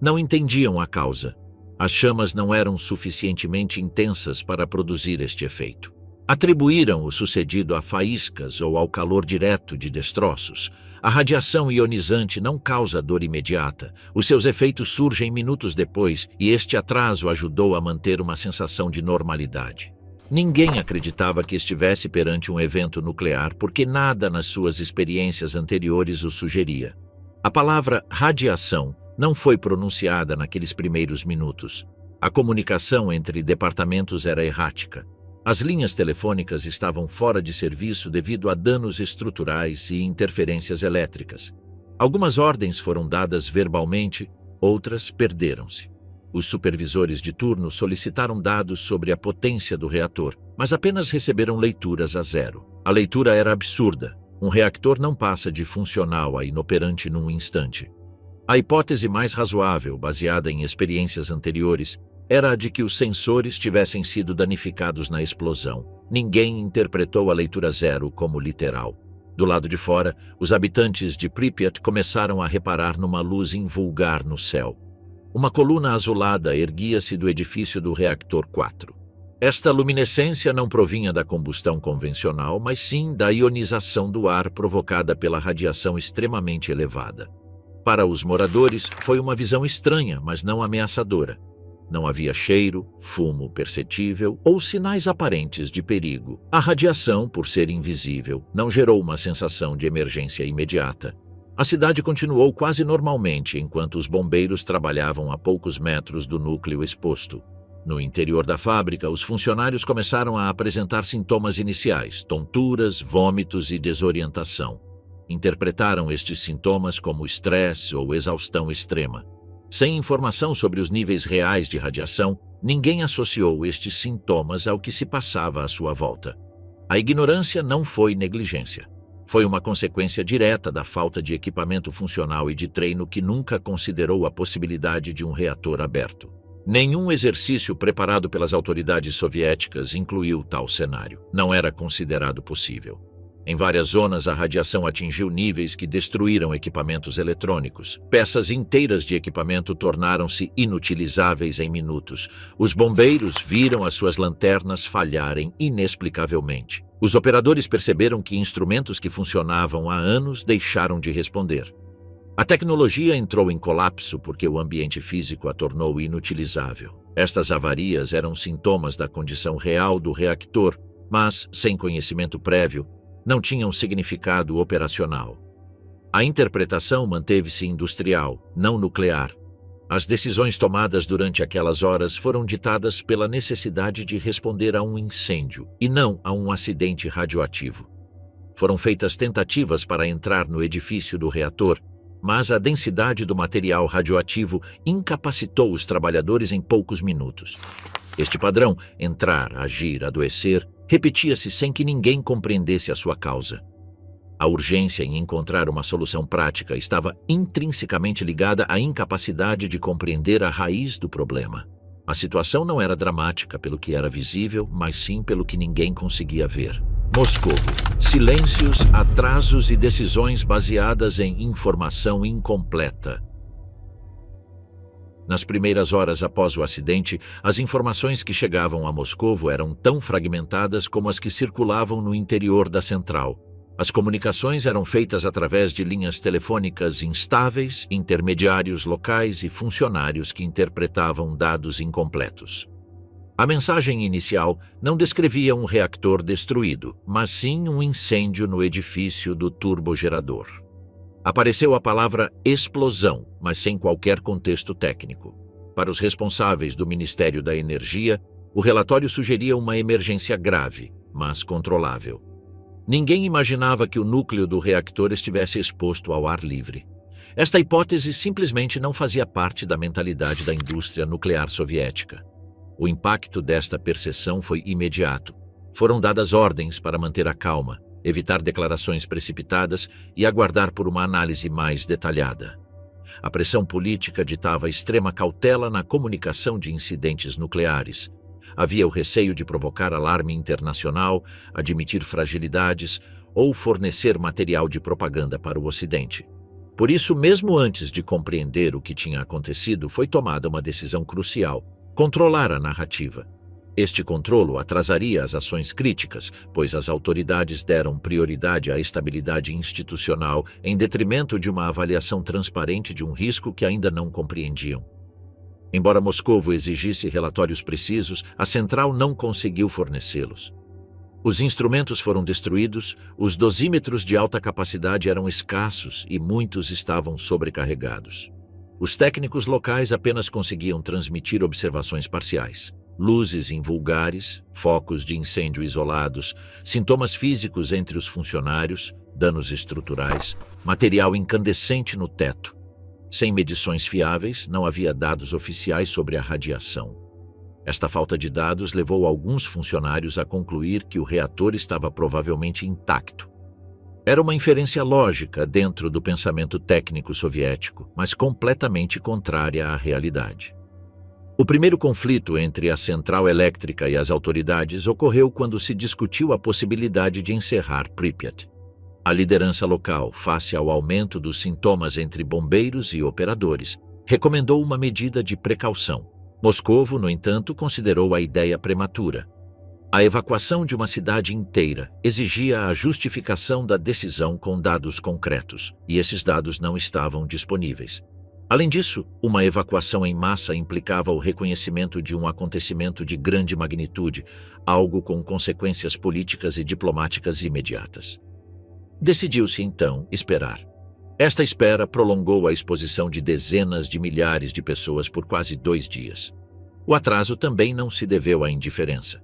Não entendiam a causa. As chamas não eram suficientemente intensas para produzir este efeito. Atribuíram o sucedido a faíscas ou ao calor direto de destroços. A radiação ionizante não causa dor imediata. Os seus efeitos surgem minutos depois e este atraso ajudou a manter uma sensação de normalidade. Ninguém acreditava que estivesse perante um evento nuclear porque nada nas suas experiências anteriores o sugeria. A palavra radiação não foi pronunciada naqueles primeiros minutos. A comunicação entre departamentos era errática. As linhas telefônicas estavam fora de serviço devido a danos estruturais e interferências elétricas. Algumas ordens foram dadas verbalmente, outras perderam-se. Os supervisores de turno solicitaram dados sobre a potência do reator, mas apenas receberam leituras a zero. A leitura era absurda. Um reactor não passa de funcional a inoperante num instante. A hipótese mais razoável, baseada em experiências anteriores, era a de que os sensores tivessem sido danificados na explosão. Ninguém interpretou a leitura zero como literal. Do lado de fora, os habitantes de Pripyat começaram a reparar numa luz invulgar no céu. Uma coluna azulada erguia-se do edifício do reactor 4. Esta luminescência não provinha da combustão convencional, mas sim da ionização do ar provocada pela radiação extremamente elevada. Para os moradores, foi uma visão estranha, mas não ameaçadora. Não havia cheiro, fumo perceptível ou sinais aparentes de perigo. A radiação, por ser invisível, não gerou uma sensação de emergência imediata. A cidade continuou quase normalmente enquanto os bombeiros trabalhavam a poucos metros do núcleo exposto. No interior da fábrica, os funcionários começaram a apresentar sintomas iniciais, tonturas, vômitos e desorientação. Interpretaram estes sintomas como estresse ou exaustão extrema. Sem informação sobre os níveis reais de radiação, ninguém associou estes sintomas ao que se passava à sua volta. A ignorância não foi negligência. Foi uma consequência direta da falta de equipamento funcional e de treino que nunca considerou a possibilidade de um reator aberto. Nenhum exercício preparado pelas autoridades soviéticas incluiu tal cenário. Não era considerado possível. Em várias zonas, a radiação atingiu níveis que destruíram equipamentos eletrônicos. Peças inteiras de equipamento tornaram-se inutilizáveis em minutos. Os bombeiros viram as suas lanternas falharem inexplicavelmente. Os operadores perceberam que instrumentos que funcionavam há anos deixaram de responder. A tecnologia entrou em colapso porque o ambiente físico a tornou inutilizável. Estas avarias eram sintomas da condição real do reactor, mas, sem conhecimento prévio, não tinham significado operacional. A interpretação manteve-se industrial, não nuclear. As decisões tomadas durante aquelas horas foram ditadas pela necessidade de responder a um incêndio e não a um acidente radioativo. Foram feitas tentativas para entrar no edifício do reator, mas a densidade do material radioativo incapacitou os trabalhadores em poucos minutos. Este padrão, entrar, agir, adoecer, repetia-se sem que ninguém compreendesse a sua causa. A urgência em encontrar uma solução prática estava intrinsecamente ligada à incapacidade de compreender a raiz do problema. A situação não era dramática pelo que era visível, mas sim pelo que ninguém conseguia ver. Moscovo. Silêncios, atrasos e decisões baseadas em informação incompleta. Nas primeiras horas após o acidente, as informações que chegavam a Moscovo eram tão fragmentadas como as que circulavam no interior da central. As comunicações eram feitas através de linhas telefônicas instáveis, intermediários locais e funcionários que interpretavam dados incompletos. A mensagem inicial não descrevia um reator destruído, mas sim um incêndio no edifício do turbogerador. Apareceu a palavra explosão, mas sem qualquer contexto técnico. Para os responsáveis do Ministério da Energia, o relatório sugeria uma emergência grave, mas controlável. Ninguém imaginava que o núcleo do reator estivesse exposto ao ar livre. Esta hipótese simplesmente não fazia parte da mentalidade da indústria nuclear soviética. O impacto desta percepção foi imediato. Foram dadas ordens para manter a calma, evitar declarações precipitadas e aguardar por uma análise mais detalhada. A pressão política ditava extrema cautela na comunicação de incidentes nucleares. Havia o receio de provocar alarme internacional, admitir fragilidades ou fornecer material de propaganda para o Ocidente. Por isso, mesmo antes de compreender o que tinha acontecido, foi tomada uma decisão crucial: controlar a narrativa. Este controlo atrasaria as ações críticas, pois as autoridades deram prioridade à estabilidade institucional em detrimento de uma avaliação transparente de um risco que ainda não compreendiam. Embora Moscovo exigisse relatórios precisos, a central não conseguiu fornecê-los. Os instrumentos foram destruídos, os dosímetros de alta capacidade eram escassos e muitos estavam sobrecarregados. Os técnicos locais apenas conseguiam transmitir observações parciais. Luzes invulgares, focos de incêndio isolados, sintomas físicos entre os funcionários, danos estruturais, material incandescente no teto. Sem medições fiáveis, não havia dados oficiais sobre a radiação. Esta falta de dados levou alguns funcionários a concluir que o reator estava provavelmente intacto. Era uma inferência lógica dentro do pensamento técnico soviético, mas completamente contrária à realidade. O primeiro conflito entre a central elétrica e as autoridades ocorreu quando se discutiu a possibilidade de encerrar Pripyat. A liderança local, face ao aumento dos sintomas entre bombeiros e operadores, recomendou uma medida de precaução. Moscovo, no entanto, considerou a ideia prematura. A evacuação de uma cidade inteira exigia a justificação da decisão com dados concretos, e esses dados não estavam disponíveis. Além disso, uma evacuação em massa implicava o reconhecimento de um acontecimento de grande magnitude, algo com consequências políticas e diplomáticas imediatas. Decidiu-se, então, esperar. Esta espera prolongou a exposição de dezenas de milhares de pessoas por quase 2 dias. O atraso também não se deveu à indiferença.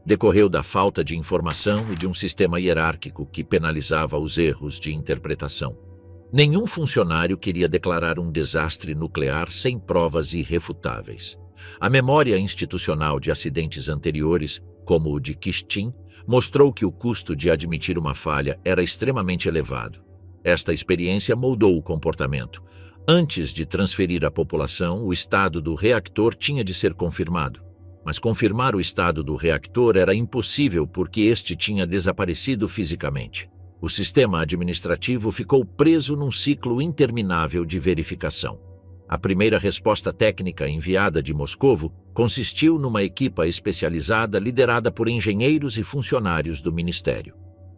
Decorreu da falta de informação e de um sistema hierárquico que penalizava os erros de interpretação. Nenhum funcionário queria declarar um desastre nuclear sem provas irrefutáveis. A memória institucional de acidentes anteriores, como o de Kyshtym, mostrou que o custo de admitir uma falha era extremamente elevado. Esta experiência moldou o comportamento. Antes de transferir à população, o estado do reator tinha de ser confirmado. Mas confirmar o estado do reator era impossível porque este tinha desaparecido fisicamente. O sistema administrativo ficou preso num ciclo interminável de verificação. A primeira resposta técnica enviada de Moscovo consistiu numa equipa especializada liderada por engenheiros e funcionários do ministério.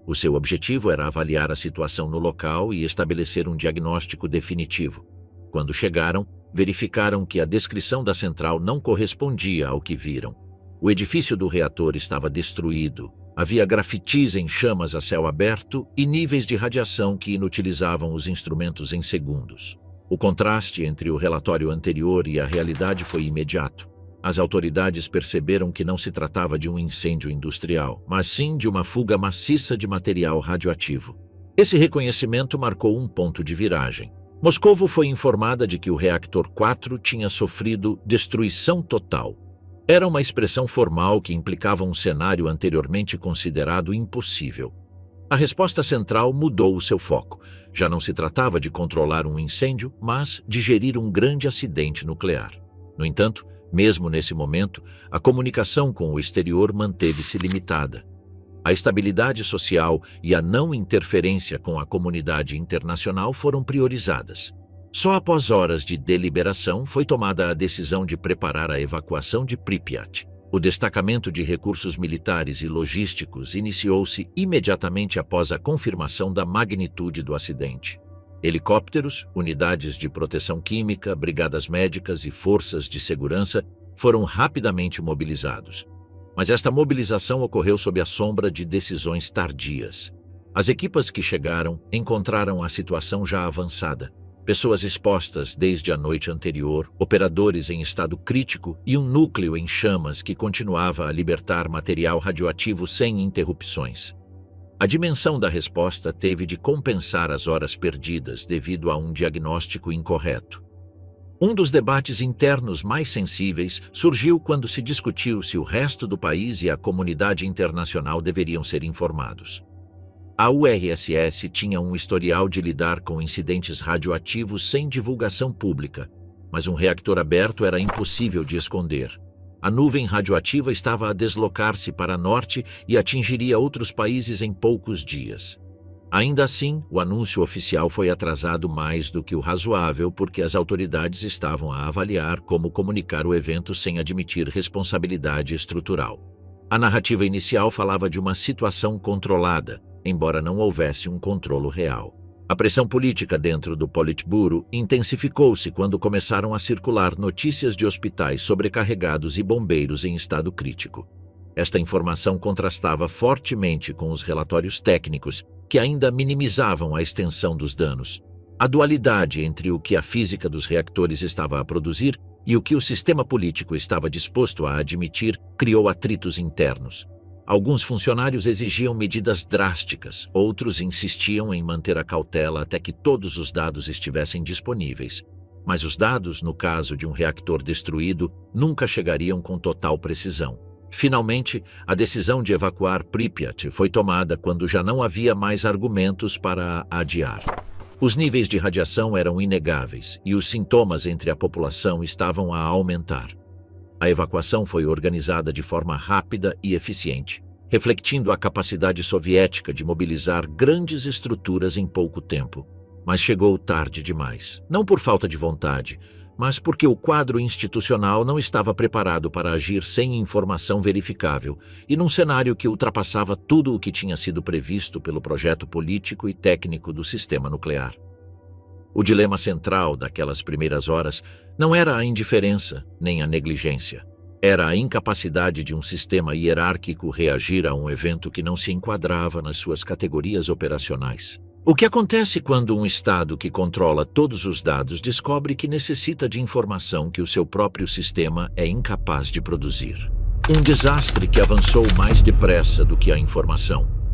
O seu objetivo era avaliar a situação no local e estabelecer um diagnóstico definitivo. Quando chegaram, verificaram que a descrição da central não correspondia ao que viram. O edifício do reator estava destruído. Havia grafites em chamas a céu aberto e níveis de radiação que inutilizavam os instrumentos em segundos. O contraste entre o relatório anterior e a realidade foi imediato. As autoridades perceberam que não se tratava de um incêndio industrial, mas sim de uma fuga maciça de material radioativo. Esse reconhecimento marcou um ponto de viragem. Moscovo foi informada de que o reactor 4 tinha sofrido destruição total. Era uma expressão formal que implicava um cenário anteriormente considerado impossível. A resposta central mudou o seu foco. Já não se tratava de controlar um incêndio, mas de gerir um grande acidente nuclear. No entanto, mesmo nesse momento, a comunicação com o exterior manteve-se limitada. A estabilidade social e a não interferência com a comunidade internacional foram priorizadas. Só após horas de deliberação foi tomada a decisão de preparar a evacuação de Pripyat. O destacamento de recursos militares e logísticos iniciou-se imediatamente após a confirmação da magnitude do acidente. Helicópteros, unidades de proteção química, brigadas médicas e forças de segurança foram rapidamente mobilizados. Mas esta mobilização ocorreu sob a sombra de decisões tardias. As equipas que chegaram encontraram a situação já avançada. Pessoas expostas desde a noite anterior, operadores em estado crítico e um núcleo em chamas que continuava a libertar material radioativo sem interrupções. A dimensão da resposta teve de compensar as horas perdidas devido a um diagnóstico incorreto. Um dos debates internos mais sensíveis surgiu quando se discutiu se o resto do país e a comunidade internacional deveriam ser informados. A URSS tinha um historial de lidar com incidentes radioativos sem divulgação pública, mas um reator aberto era impossível de esconder. A nuvem radioativa estava a deslocar-se para norte e atingiria outros países em poucos dias. Ainda assim, o anúncio oficial foi atrasado mais do que o razoável porque as autoridades estavam a avaliar como comunicar o evento sem admitir responsabilidade estrutural. A narrativa inicial falava de uma situação controlada, embora não houvesse um controlo real. A pressão política dentro do Politburo intensificou-se quando começaram a circular notícias de hospitais sobrecarregados e bombeiros em estado crítico. Esta informação contrastava fortemente com os relatórios técnicos, que ainda minimizavam a extensão dos danos. A dualidade entre o que a física dos reatores estava a produzir e o que o sistema político estava disposto a admitir criou atritos internos. Alguns funcionários exigiam medidas drásticas, outros insistiam em manter a cautela até que todos os dados estivessem disponíveis. Mas os dados, no caso de um reator destruído, nunca chegariam com total precisão. Finalmente, a decisão de evacuar Pripyat foi tomada quando já não havia mais argumentos para a adiar. Os níveis de radiação eram inegáveis e os sintomas entre a população estavam a aumentar. A evacuação foi organizada de forma rápida e eficiente, refletindo a capacidade soviética de mobilizar grandes estruturas em pouco tempo. Mas chegou tarde demais, não por falta de vontade, mas porque o quadro institucional não estava preparado para agir sem informação verificável e num cenário que ultrapassava tudo o que tinha sido previsto pelo projeto político e técnico do sistema nuclear. O dilema central daquelas primeiras horas não era a indiferença nem a negligência. Era a incapacidade de um sistema hierárquico reagir a um evento que não se enquadrava nas suas categorias operacionais. O que acontece quando um Estado que controla todos os dados descobre que necessita de informação que o seu próprio sistema é incapaz de produzir? Um desastre que avançou mais depressa do que a informação.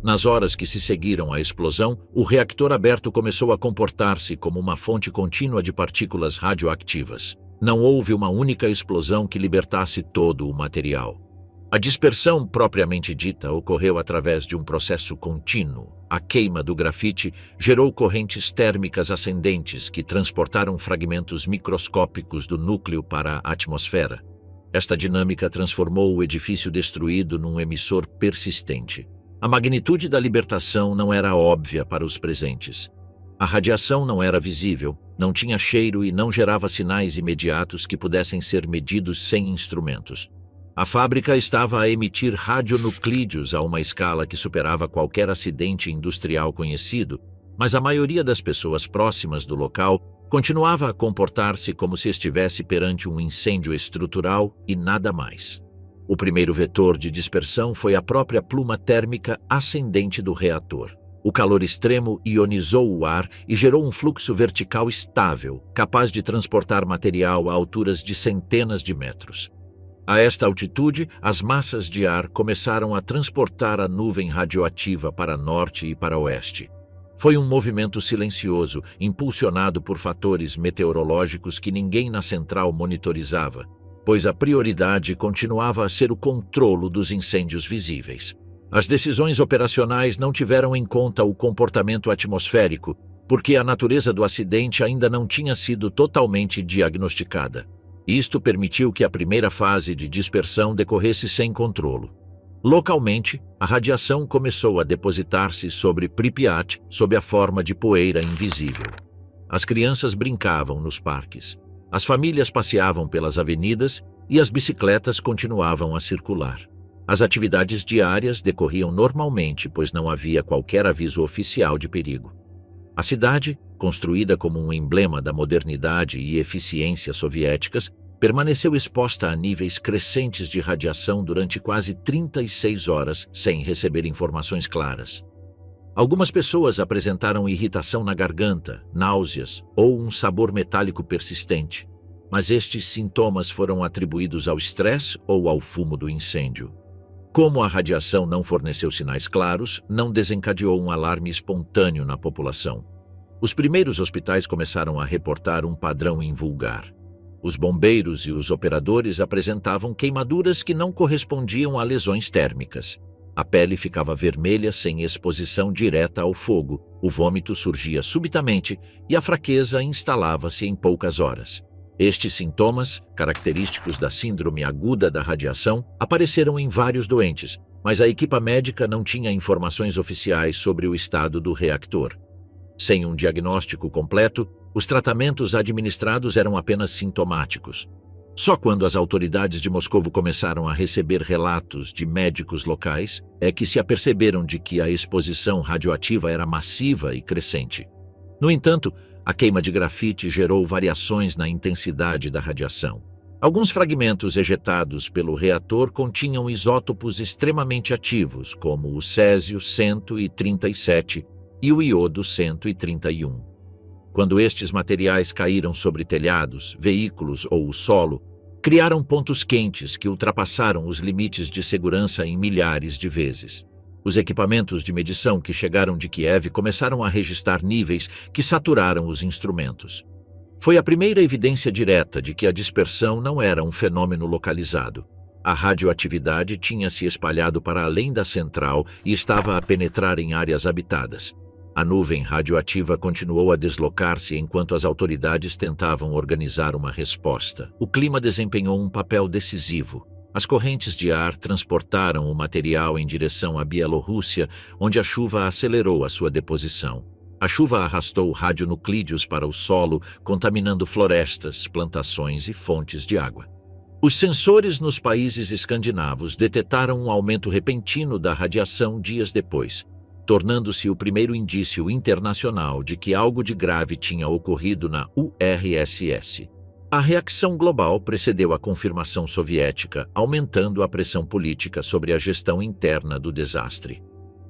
Nas horas que se seguiram à explosão, o reator aberto começou a comportar-se como uma fonte contínua de partículas radioativas. Não houve uma única explosão que libertasse todo o material. A dispersão propriamente dita ocorreu através de um processo contínuo. A queima do grafite gerou correntes térmicas ascendentes que transportaram fragmentos microscópicos do núcleo para a atmosfera. Esta dinâmica transformou o edifício destruído num emissor persistente. A magnitude da libertação não era óbvia para os presentes. A radiação não era visível, não tinha cheiro e não gerava sinais imediatos que pudessem ser medidos sem instrumentos. A fábrica estava a emitir radionuclídeos a uma escala que superava qualquer acidente industrial conhecido, mas a maioria das pessoas próximas do local continuava a comportar-se como se estivesse perante um incêndio estrutural e nada mais. O primeiro vetor de dispersão foi a própria pluma térmica ascendente do reator. O calor extremo ionizou o ar e gerou um fluxo vertical estável, capaz de transportar material a alturas de centenas de metros. A esta altitude, as massas de ar começaram a transportar a nuvem radioativa para norte e para oeste. Foi um movimento silencioso, impulsionado por fatores meteorológicos que ninguém na central monitorizava, pois a prioridade continuava a ser o controlo dos incêndios visíveis. As decisões operacionais não tiveram em conta o comportamento atmosférico, porque a natureza do acidente ainda não tinha sido totalmente diagnosticada. Isto permitiu que a primeira fase de dispersão decorresse sem controlo. Localmente, a radiação começou a depositar-se sobre Pripyat sob a forma de poeira invisível. As crianças brincavam nos parques. As famílias passeavam pelas avenidas e as bicicletas continuavam a circular. As atividades diárias decorriam normalmente, pois não havia qualquer aviso oficial de perigo. A cidade, construída como um emblema da modernidade e eficiência soviéticas, permaneceu exposta a níveis crescentes de radiação durante quase 36 horas sem receber informações claras. Algumas pessoas apresentaram irritação na garganta, náuseas ou um sabor metálico persistente, mas estes sintomas foram atribuídos ao estresse ou ao fumo do incêndio. Como a radiação não forneceu sinais claros, não desencadeou um alarme espontâneo na população. Os primeiros hospitais começaram a reportar um padrão invulgar. Os bombeiros e os operadores apresentavam queimaduras que não correspondiam a lesões térmicas. A pele ficava vermelha sem exposição direta ao fogo, o vômito surgia subitamente e a fraqueza instalava-se em poucas horas. Estes sintomas, característicos da síndrome aguda da radiação, apareceram em vários doentes, mas a equipa médica não tinha informações oficiais sobre o estado do reactor. Sem um diagnóstico completo, os tratamentos administrados eram apenas sintomáticos. Só quando as autoridades de Moscovo começaram a receber relatos de médicos locais é que se aperceberam de que a exposição radioativa era massiva e crescente. No entanto, a queima de grafite gerou variações na intensidade da radiação. Alguns fragmentos ejetados pelo reator continham isótopos extremamente ativos, como o césio-137 e o iodo-131. Quando estes materiais caíram sobre telhados, veículos ou o solo, criaram pontos quentes que ultrapassaram os limites de segurança em milhares de vezes. Os equipamentos de medição que chegaram de Kiev começaram a registrar níveis que saturaram os instrumentos. Foi a primeira evidência direta de que a dispersão não era um fenômeno localizado. A radioatividade tinha se espalhado para além da central e estava a penetrar em áreas habitadas. A nuvem radioativa continuou a deslocar-se enquanto as autoridades tentavam organizar uma resposta. O clima desempenhou um papel decisivo. As correntes de ar transportaram o material em direção à Bielorrússia, onde a chuva acelerou a sua deposição. A chuva arrastou radionuclídeos para o solo, contaminando florestas, plantações e fontes de água. Os sensores nos países escandinavos detetaram um aumento repentino da radiação dias depois, tornando-se o primeiro indício internacional de que algo de grave tinha ocorrido na URSS. A reação global precedeu a confirmação soviética, aumentando a pressão política sobre a gestão interna do desastre.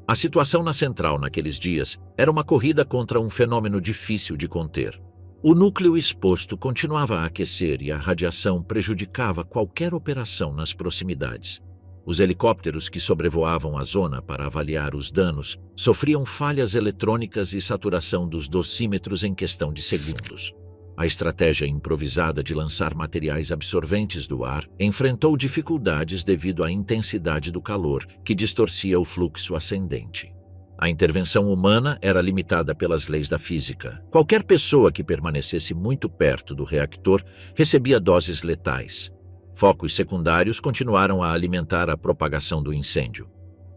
A situação na central naqueles dias era uma corrida contra um fenômeno difícil de conter. O núcleo exposto continuava a aquecer e a radiação prejudicava qualquer operação nas proximidades. Os helicópteros que sobrevoavam a zona para avaliar os danos sofriam falhas eletrônicas e saturação dos dosímetros em questão de segundos. A estratégia improvisada de lançar materiais absorventes do ar enfrentou dificuldades devido à intensidade do calor, que distorcia o fluxo ascendente. A intervenção humana era limitada pelas leis da física. Qualquer pessoa que permanecesse muito perto do reactor recebia doses letais. Focos secundários continuaram a alimentar a propagação do incêndio.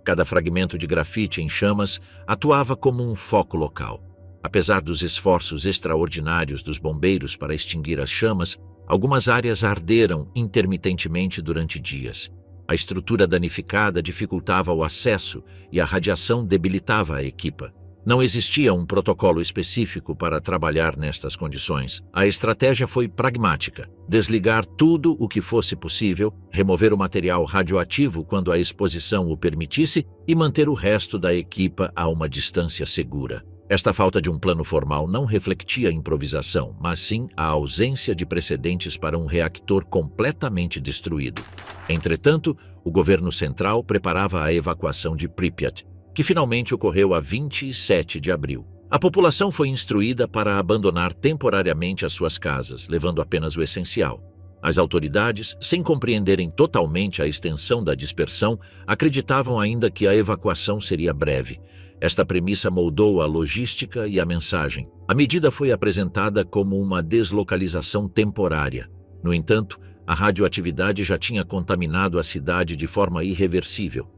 Cada fragmento de grafite em chamas atuava como um foco local. Apesar dos esforços extraordinários dos bombeiros para extinguir as chamas, algumas áreas arderam intermitentemente durante dias. A estrutura danificada dificultava o acesso e a radiação debilitava a equipa. Não existia um protocolo específico para trabalhar nestas condições. A estratégia foi pragmática: desligar tudo o que fosse possível, remover o material radioativo quando a exposição o permitisse e manter o resto da equipa a uma distância segura. Esta falta de um plano formal não refletia a improvisação, mas sim a ausência de precedentes para um reactor completamente destruído. Entretanto, o governo central preparava a evacuação de Pripyat, que finalmente ocorreu a 27 de abril. A população foi instruída para abandonar temporariamente as suas casas, levando apenas o essencial. As autoridades, sem compreenderem totalmente a extensão da dispersão, acreditavam ainda que a evacuação seria breve. Esta premissa moldou a logística e a mensagem. A medida foi apresentada como uma deslocalização temporária. No entanto, a radioatividade já tinha contaminado a cidade de forma irreversível.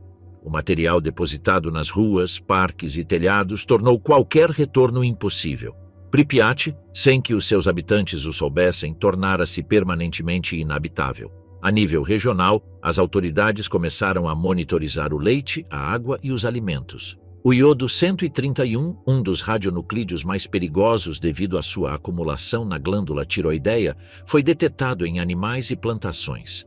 O material depositado nas ruas, parques e telhados tornou qualquer retorno impossível. Pripyat, sem que os seus habitantes o soubessem, tornara-se permanentemente inabitável. A nível regional, as autoridades começaram a monitorizar o leite, a água e os alimentos. O iodo 131, um dos radionuclídeos mais perigosos devido à sua acumulação na glândula tiroideia, foi detectado em animais e plantações.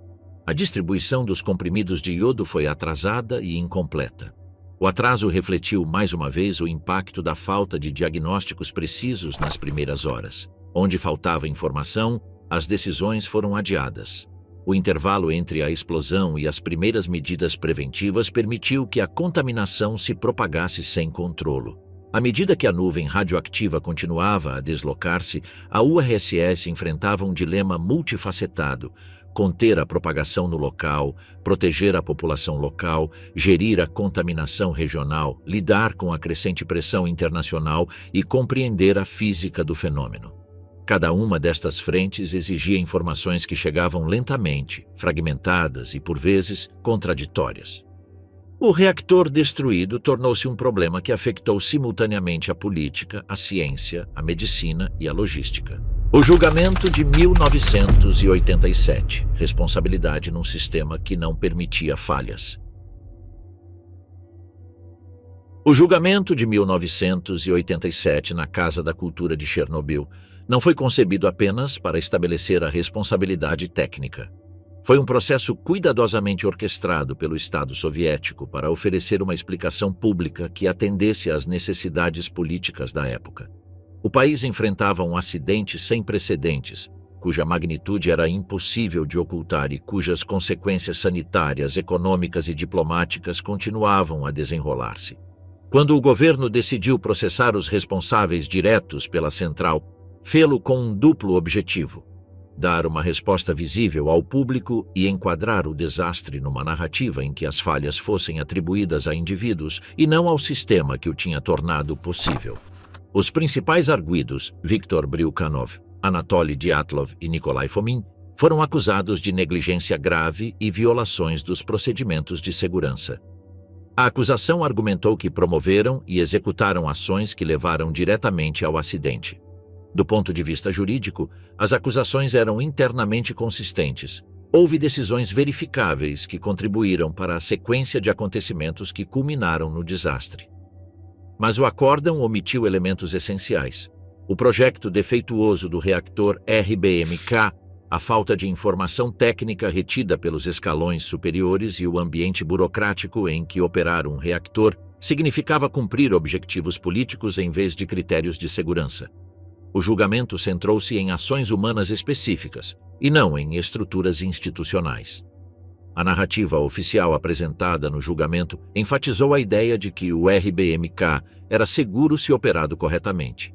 A distribuição dos comprimidos de iodo foi atrasada e incompleta. O atraso refletiu mais uma vez o impacto da falta de diagnósticos precisos nas primeiras horas. Onde faltava informação, as decisões foram adiadas. O intervalo entre a explosão e as primeiras medidas preventivas permitiu que a contaminação se propagasse sem controlo. À medida que a nuvem radioativa continuava a deslocar-se, a URSS enfrentava um dilema multifacetado: conter a propagação no local, proteger a população local, gerir a contaminação regional, lidar com a crescente pressão internacional e compreender a física do fenômeno. Cada uma destas frentes exigia informações que chegavam lentamente, fragmentadas e, por vezes, contraditórias. O reactor destruído tornou-se um problema que afetou simultaneamente a política, a ciência, a medicina e a logística. O julgamento de 1987. Responsabilidade num sistema que não permitia falhas. O julgamento de 1987 na Casa da Cultura de Chernobyl não foi concebido apenas para estabelecer a responsabilidade técnica. Foi um processo cuidadosamente orquestrado pelo Estado soviético para oferecer uma explicação pública que atendesse às necessidades políticas da época. O país enfrentava um acidente sem precedentes, cuja magnitude era impossível de ocultar e cujas consequências sanitárias, econômicas e diplomáticas continuavam a desenrolar-se. Quando o governo decidiu processar os responsáveis diretos pela central, fê-lo com um duplo objetivo: dar uma resposta visível ao público e enquadrar o desastre numa narrativa em que as falhas fossem atribuídas a indivíduos e não ao sistema que o tinha tornado possível. Os principais arguidos, Viktor Bryukhanov, Anatoly Dyatlov e Nikolai Fomin, foram acusados de negligência grave e violações dos procedimentos de segurança. A acusação argumentou que promoveram e executaram ações que levaram diretamente ao acidente. Do ponto de vista jurídico, as acusações eram internamente consistentes. Houve decisões verificáveis que contribuíram para a sequência de acontecimentos que culminaram no desastre. Mas o acórdão omitiu elementos essenciais: o projeto defeituoso do reactor RBMK, a falta de informação técnica retida pelos escalões superiores e o ambiente burocrático em que operar um reactor significava cumprir objetivos políticos em vez de critérios de segurança. O julgamento centrou-se em ações humanas específicas, e não em estruturas institucionais. A narrativa oficial apresentada no julgamento enfatizou a ideia de que o RBMK era seguro se operado corretamente.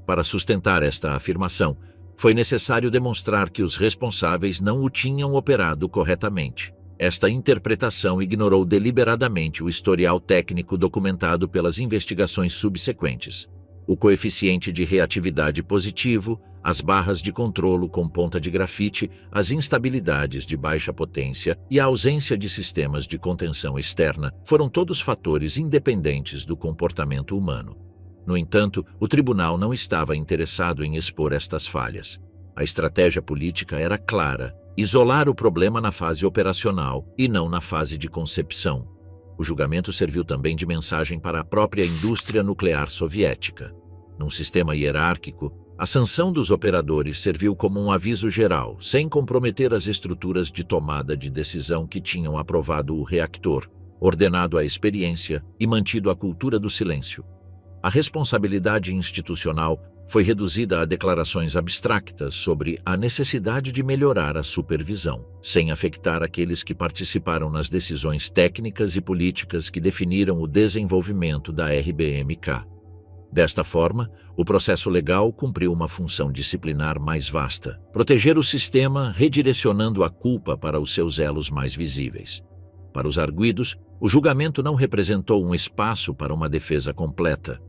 Para sustentar esta afirmação, foi necessário demonstrar que os responsáveis não o tinham operado corretamente. Esta interpretação ignorou deliberadamente o historial técnico documentado pelas investigações subsequentes. O coeficiente de reatividade positivo, as barras de controlo com ponta de grafite, as instabilidades de baixa potência e a ausência de sistemas de contenção externa foram todos fatores independentes do comportamento humano. No entanto, o tribunal não estava interessado em expor estas falhas. A estratégia política era clara: isolar o problema na fase operacional e não na fase de concepção. O julgamento serviu também de mensagem para a própria indústria nuclear soviética. Num sistema hierárquico, a sanção dos operadores serviu como um aviso geral, sem comprometer as estruturas de tomada de decisão que tinham aprovado o reactor, ordenado a experiência e mantido a cultura do silêncio. A responsabilidade institucional foi reduzida a declarações abstractas sobre a necessidade de melhorar a supervisão, sem afetar aqueles que participaram nas decisões técnicas e políticas que definiram o desenvolvimento da RBMK. Desta forma, o processo legal cumpriu uma função disciplinar mais vasta: proteger o sistema, redirecionando a culpa para os seus elos mais visíveis. Para os arguidos, o julgamento não representou um espaço para uma defesa completa.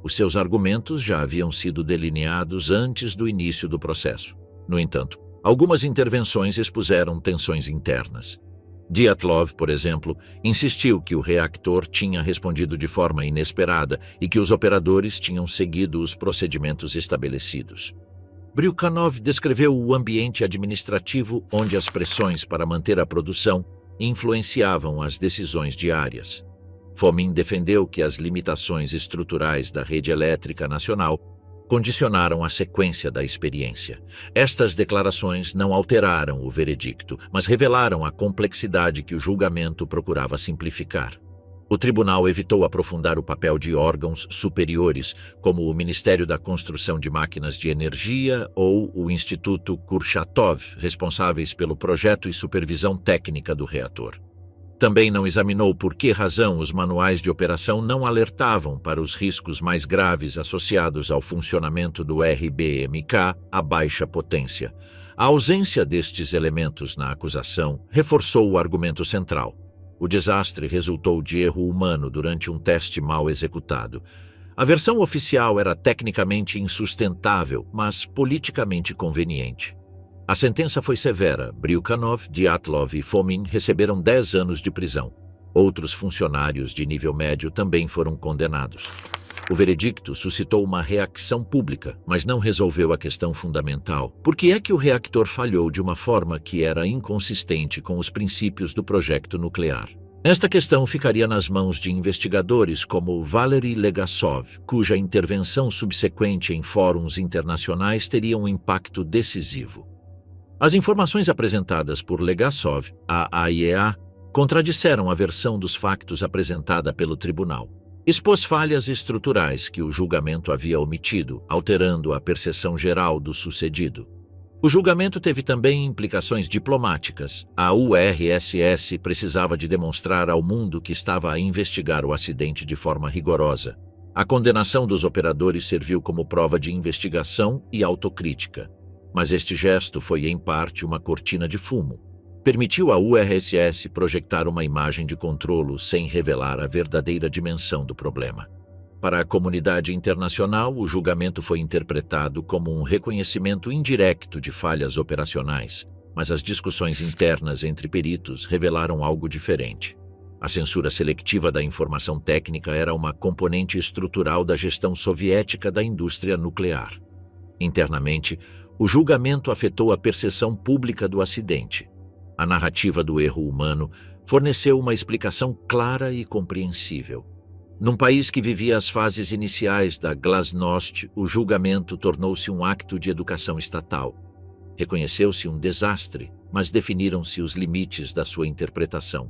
Os seus argumentos já haviam sido delineados antes do início do processo. No entanto, algumas intervenções expuseram tensões internas. Dyatlov, por exemplo, insistiu que o reactor tinha respondido de forma inesperada e que os operadores tinham seguido os procedimentos estabelecidos. Bryukhanov descreveu o ambiente administrativo onde as pressões para manter a produção influenciavam as decisões diárias. Fomin defendeu que as limitações estruturais da rede elétrica nacional condicionaram a sequência da experiência. Estas declarações não alteraram o veredicto, mas revelaram a complexidade que o julgamento procurava simplificar. O tribunal evitou aprofundar o papel de órgãos superiores, como o Ministério da Construção de Máquinas de Energia ou o Instituto Kurchatov, responsáveis pelo projeto e supervisão técnica do reator. Também não examinou por que razão os manuais de operação não alertavam para os riscos mais graves associados ao funcionamento do RBMK a baixa potência. A ausência destes elementos na acusação reforçou o argumento central. O desastre resultou de erro humano durante um teste mal executado. A versão oficial era tecnicamente insustentável, mas politicamente conveniente. A sentença foi severa. Bryukhanov, Dyatlov e Fomin receberam 10 anos de prisão. Outros funcionários de nível médio também foram condenados. O veredicto suscitou uma reação pública, mas não resolveu a questão fundamental. Por que é que o reactor falhou de uma forma que era inconsistente com os princípios do projeto nuclear? Esta questão ficaria nas mãos de investigadores como Valery Legasov, cuja intervenção subsequente em fóruns internacionais teria um impacto decisivo. As informações apresentadas por Legasov à AIEA contradisseram a versão dos factos apresentada pelo tribunal. Expôs falhas estruturais que o julgamento havia omitido, alterando a percepção geral do sucedido. O julgamento teve também implicações diplomáticas. A URSS precisava de demonstrar ao mundo que estava a investigar o acidente de forma rigorosa. A condenação dos operadores serviu como prova de investigação e autocrítica. Mas este gesto foi, em parte, uma cortina de fumo. Permitiu à URSS projetar uma imagem de controlo sem revelar a verdadeira dimensão do problema. Para a comunidade internacional, o julgamento foi interpretado como um reconhecimento indireto de falhas operacionais, mas as discussões internas entre peritos revelaram algo diferente. A censura seletiva da informação técnica era uma componente estrutural da gestão soviética da indústria nuclear. Internamente, o julgamento afetou a percepção pública do acidente. A narrativa do erro humano forneceu uma explicação clara e compreensível. Num país que vivia as fases iniciais da glasnost, o julgamento tornou-se um acto de educação estatal. Reconheceu-se um desastre, mas definiram-se os limites da sua interpretação.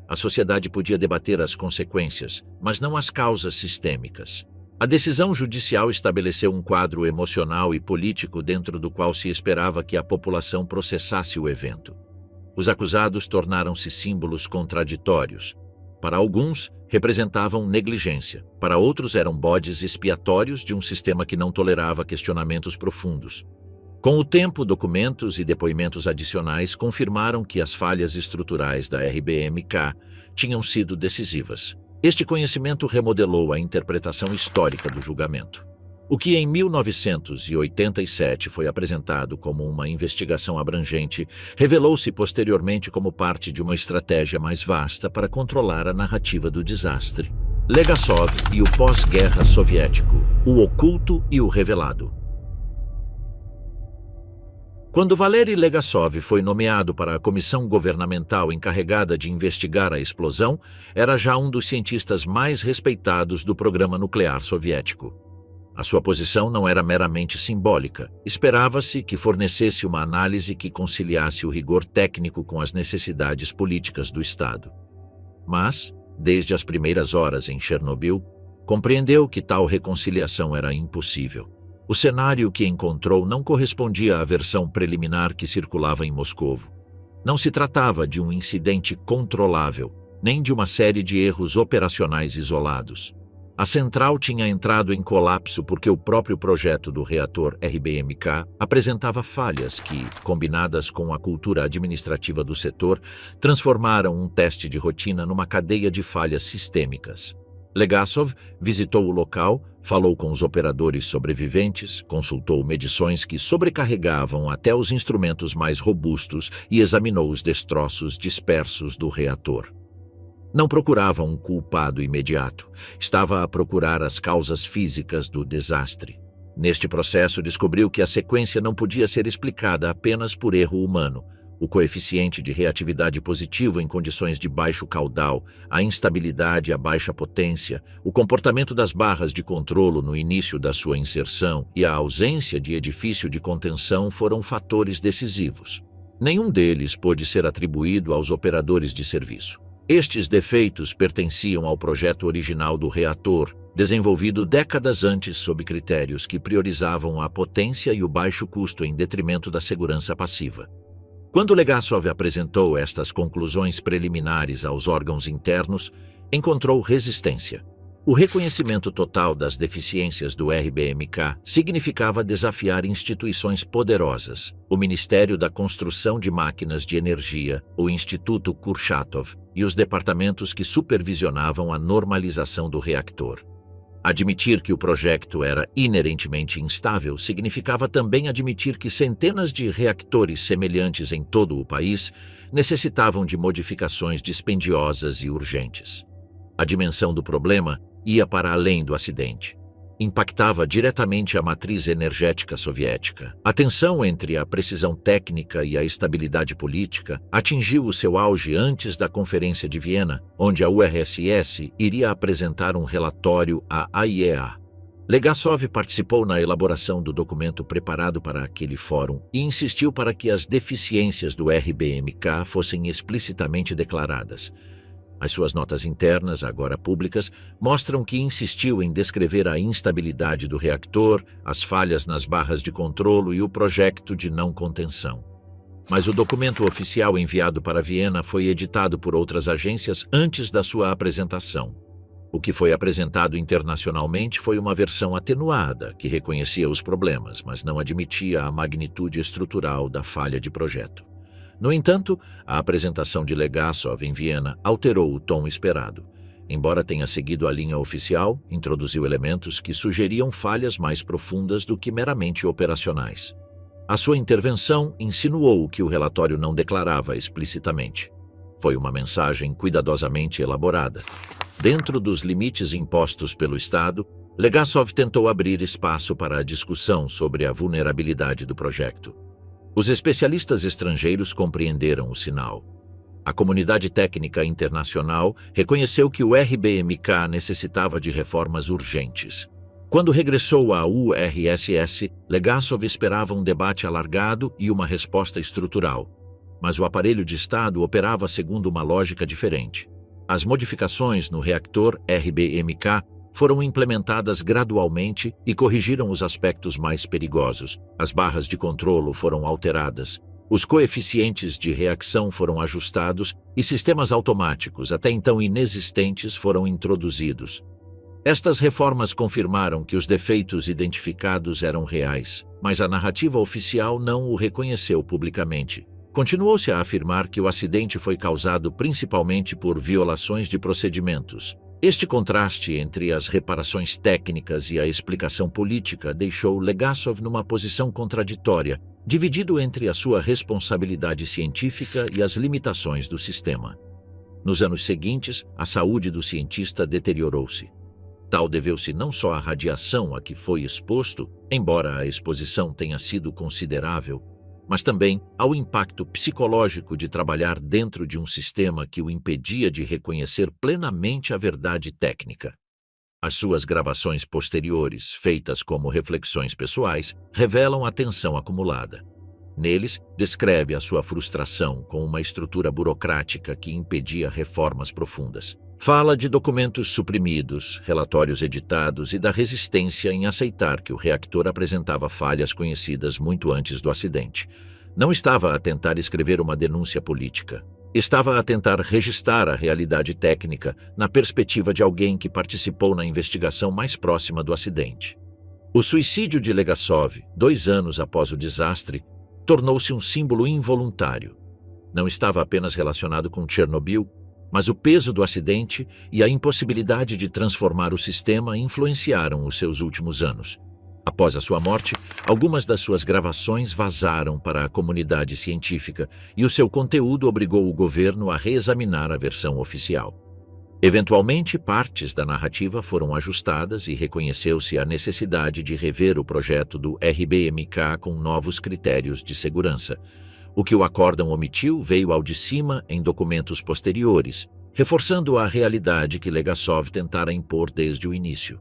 A sociedade podia debater as consequências, mas não as causas sistêmicas. A decisão judicial estabeleceu um quadro emocional e político dentro do qual se esperava que a população processasse o evento. Os acusados tornaram-se símbolos contraditórios. Para alguns, representavam negligência. Para outros, eram bodes expiatórios de um sistema que não tolerava questionamentos profundos. Com o tempo, documentos e depoimentos adicionais confirmaram que as falhas estruturais da RBMK tinham sido decisivas. Este conhecimento remodelou a interpretação histórica do julgamento. O que em 1987 foi apresentado como uma investigação abrangente, revelou-se posteriormente como parte de uma estratégia mais vasta para controlar a narrativa do desastre. Legasov e o pós-guerra soviético, o oculto e o revelado. Quando Valery Legasov foi nomeado para a comissão governamental encarregada de investigar a explosão, era já um dos cientistas mais respeitados do programa nuclear soviético. A sua posição não era meramente simbólica. Esperava-se que fornecesse uma análise que conciliasse o rigor técnico com as necessidades políticas do Estado. Mas, desde as primeiras horas em Chernobyl, compreendeu que tal reconciliação era impossível. O cenário que encontrou não correspondia à versão preliminar que circulava em Moscovo. Não se tratava de um incidente controlável, nem de uma série de erros operacionais isolados. A central tinha entrado em colapso porque o próprio projeto do reator RBMK apresentava falhas que, combinadas com a cultura administrativa do setor, transformaram um teste de rotina numa cadeia de falhas sistêmicas. Legasov visitou o local, falou com os operadores sobreviventes, consultou medições que sobrecarregavam até os instrumentos mais robustos e examinou os destroços dispersos do reator. Não procurava um culpado imediato, estava a procurar as causas físicas do desastre. Neste processo, descobriu que a sequência não podia ser explicada apenas por erro humano. O coeficiente de reatividade positivo em condições de baixo caudal, a instabilidade a baixa potência, o comportamento das barras de controlo no início da sua inserção e a ausência de edifício de contenção foram fatores decisivos. Nenhum deles pôde ser atribuído aos operadores de serviço. Estes defeitos pertenciam ao projeto original do reator, desenvolvido décadas antes sob critérios que priorizavam a potência e o baixo custo em detrimento da segurança passiva. Quando Legasov apresentou estas conclusões preliminares aos órgãos internos, encontrou resistência. O reconhecimento total das deficiências do RBMK significava desafiar instituições poderosas, o Ministério da Construção de Máquinas de Energia, o Instituto Kurchatov e os departamentos que supervisionavam a normalização do reactor. Admitir que o projeto era inerentemente instável significava também admitir que centenas de reatores semelhantes em todo o país necessitavam de modificações dispendiosas e urgentes. A dimensão do problema ia para além do acidente. Impactava diretamente a matriz energética soviética. A tensão entre a precisão técnica e a estabilidade política atingiu o seu auge antes da Conferência de Viena, onde a URSS iria apresentar um relatório à AIEA. Legasov participou na elaboração do documento preparado para aquele fórum e insistiu para que as deficiências do RBMK fossem explicitamente declaradas. As suas notas internas, agora públicas, mostram que insistiu em descrever a instabilidade do reactor, as falhas nas barras de controlo e o projeto de não contenção. Mas o documento oficial enviado para Viena foi editado por outras agências antes da sua apresentação. O que foi apresentado internacionalmente foi uma versão atenuada, que reconhecia os problemas, mas não admitia a magnitude estrutural da falha de projeto. No entanto, a apresentação de Legasov em Viena alterou o tom esperado. Embora tenha seguido a linha oficial, introduziu elementos que sugeriam falhas mais profundas do que meramente operacionais. A sua intervenção insinuou o que o relatório não declarava explicitamente. Foi uma mensagem cuidadosamente elaborada. Dentro dos limites impostos pelo Estado, Legasov tentou abrir espaço para a discussão sobre a vulnerabilidade do projeto. Os especialistas estrangeiros compreenderam o sinal. A comunidade técnica internacional reconheceu que o RBMK necessitava de reformas urgentes. Quando regressou à URSS, Legasov esperava um debate alargado e uma resposta estrutural. Mas o aparelho de Estado operava segundo uma lógica diferente. As modificações no reactor RBMK foram implementadas gradualmente e corrigiram os aspectos mais perigosos. As barras de controlo foram alteradas, os coeficientes de reação foram ajustados e sistemas automáticos, até então inexistentes, foram introduzidos. Estas reformas confirmaram que os defeitos identificados eram reais, mas a narrativa oficial não o reconheceu publicamente. Continuou-se a afirmar que o acidente foi causado principalmente por violações de procedimentos. Este contraste entre as reparações técnicas e a explicação política deixou Legasov numa posição contraditória, dividido entre a sua responsabilidade científica e as limitações do sistema. Nos anos seguintes, a saúde do cientista deteriorou-se. Tal deveu-se não só à radiação a que foi exposto, embora a exposição tenha sido considerável, mas também ao impacto psicológico de trabalhar dentro de um sistema que o impedia de reconhecer plenamente a verdade técnica. As suas gravações posteriores, feitas como reflexões pessoais, revelam a tensão acumulada. Neles, descreve a sua frustração com uma estrutura burocrática que impedia reformas profundas. Fala de documentos suprimidos, relatórios editados e da resistência em aceitar que o reactor apresentava falhas conhecidas muito antes do acidente. Não estava a tentar escrever uma denúncia política. Estava a tentar registrar a realidade técnica na perspectiva de alguém que participou na investigação mais próxima do acidente. O suicídio de Legasov, 2 anos após o desastre, tornou-se um símbolo involuntário. Não estava apenas relacionado com Chernobyl. mas o peso do acidente e a impossibilidade de transformar o sistema influenciaram os seus últimos anos. Após a sua morte, algumas das suas gravações vazaram para a comunidade científica e o seu conteúdo obrigou o governo a reexaminar a versão oficial. Eventualmente, partes da narrativa foram ajustadas e reconheceu-se a necessidade de rever o projeto do RBMK com novos critérios de segurança. O que o acórdão omitiu veio ao de cima em documentos posteriores, reforçando a realidade que Legasov tentara impor desde o início.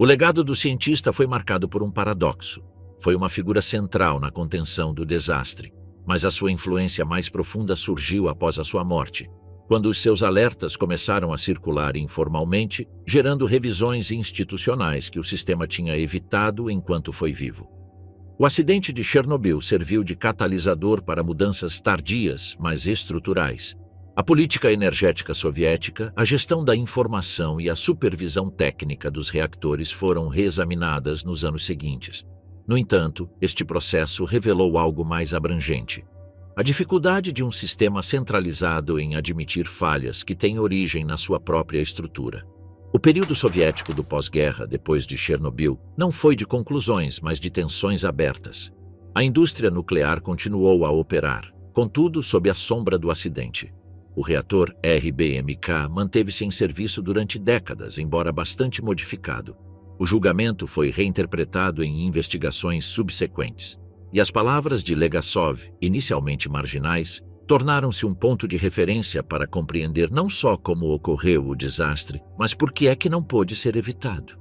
O legado do cientista foi marcado por um paradoxo. Foi uma figura central na contenção do desastre, mas a sua influência mais profunda surgiu após a sua morte, quando os seus alertas começaram a circular informalmente, gerando revisões institucionais que o sistema tinha evitado enquanto foi vivo. O acidente de Chernobyl serviu de catalisador para mudanças tardias, mas estruturais. A política energética soviética, a gestão da informação e a supervisão técnica dos reatores foram reexaminadas nos anos seguintes. No entanto, este processo revelou algo mais abrangente: a dificuldade de um sistema centralizado em admitir falhas que têm origem na sua própria estrutura. O período soviético do pós-guerra, depois de Chernobyl, não foi de conclusões, mas de tensões abertas. A indústria nuclear continuou a operar, contudo sob a sombra do acidente. O reator RBMK manteve-se em serviço durante décadas, embora bastante modificado. O julgamento foi reinterpretado em investigações subsequentes. E as palavras de Legasov, inicialmente marginais, tornaram-se um ponto de referência para compreender não só como ocorreu o desastre, mas por que é que não pôde ser evitado.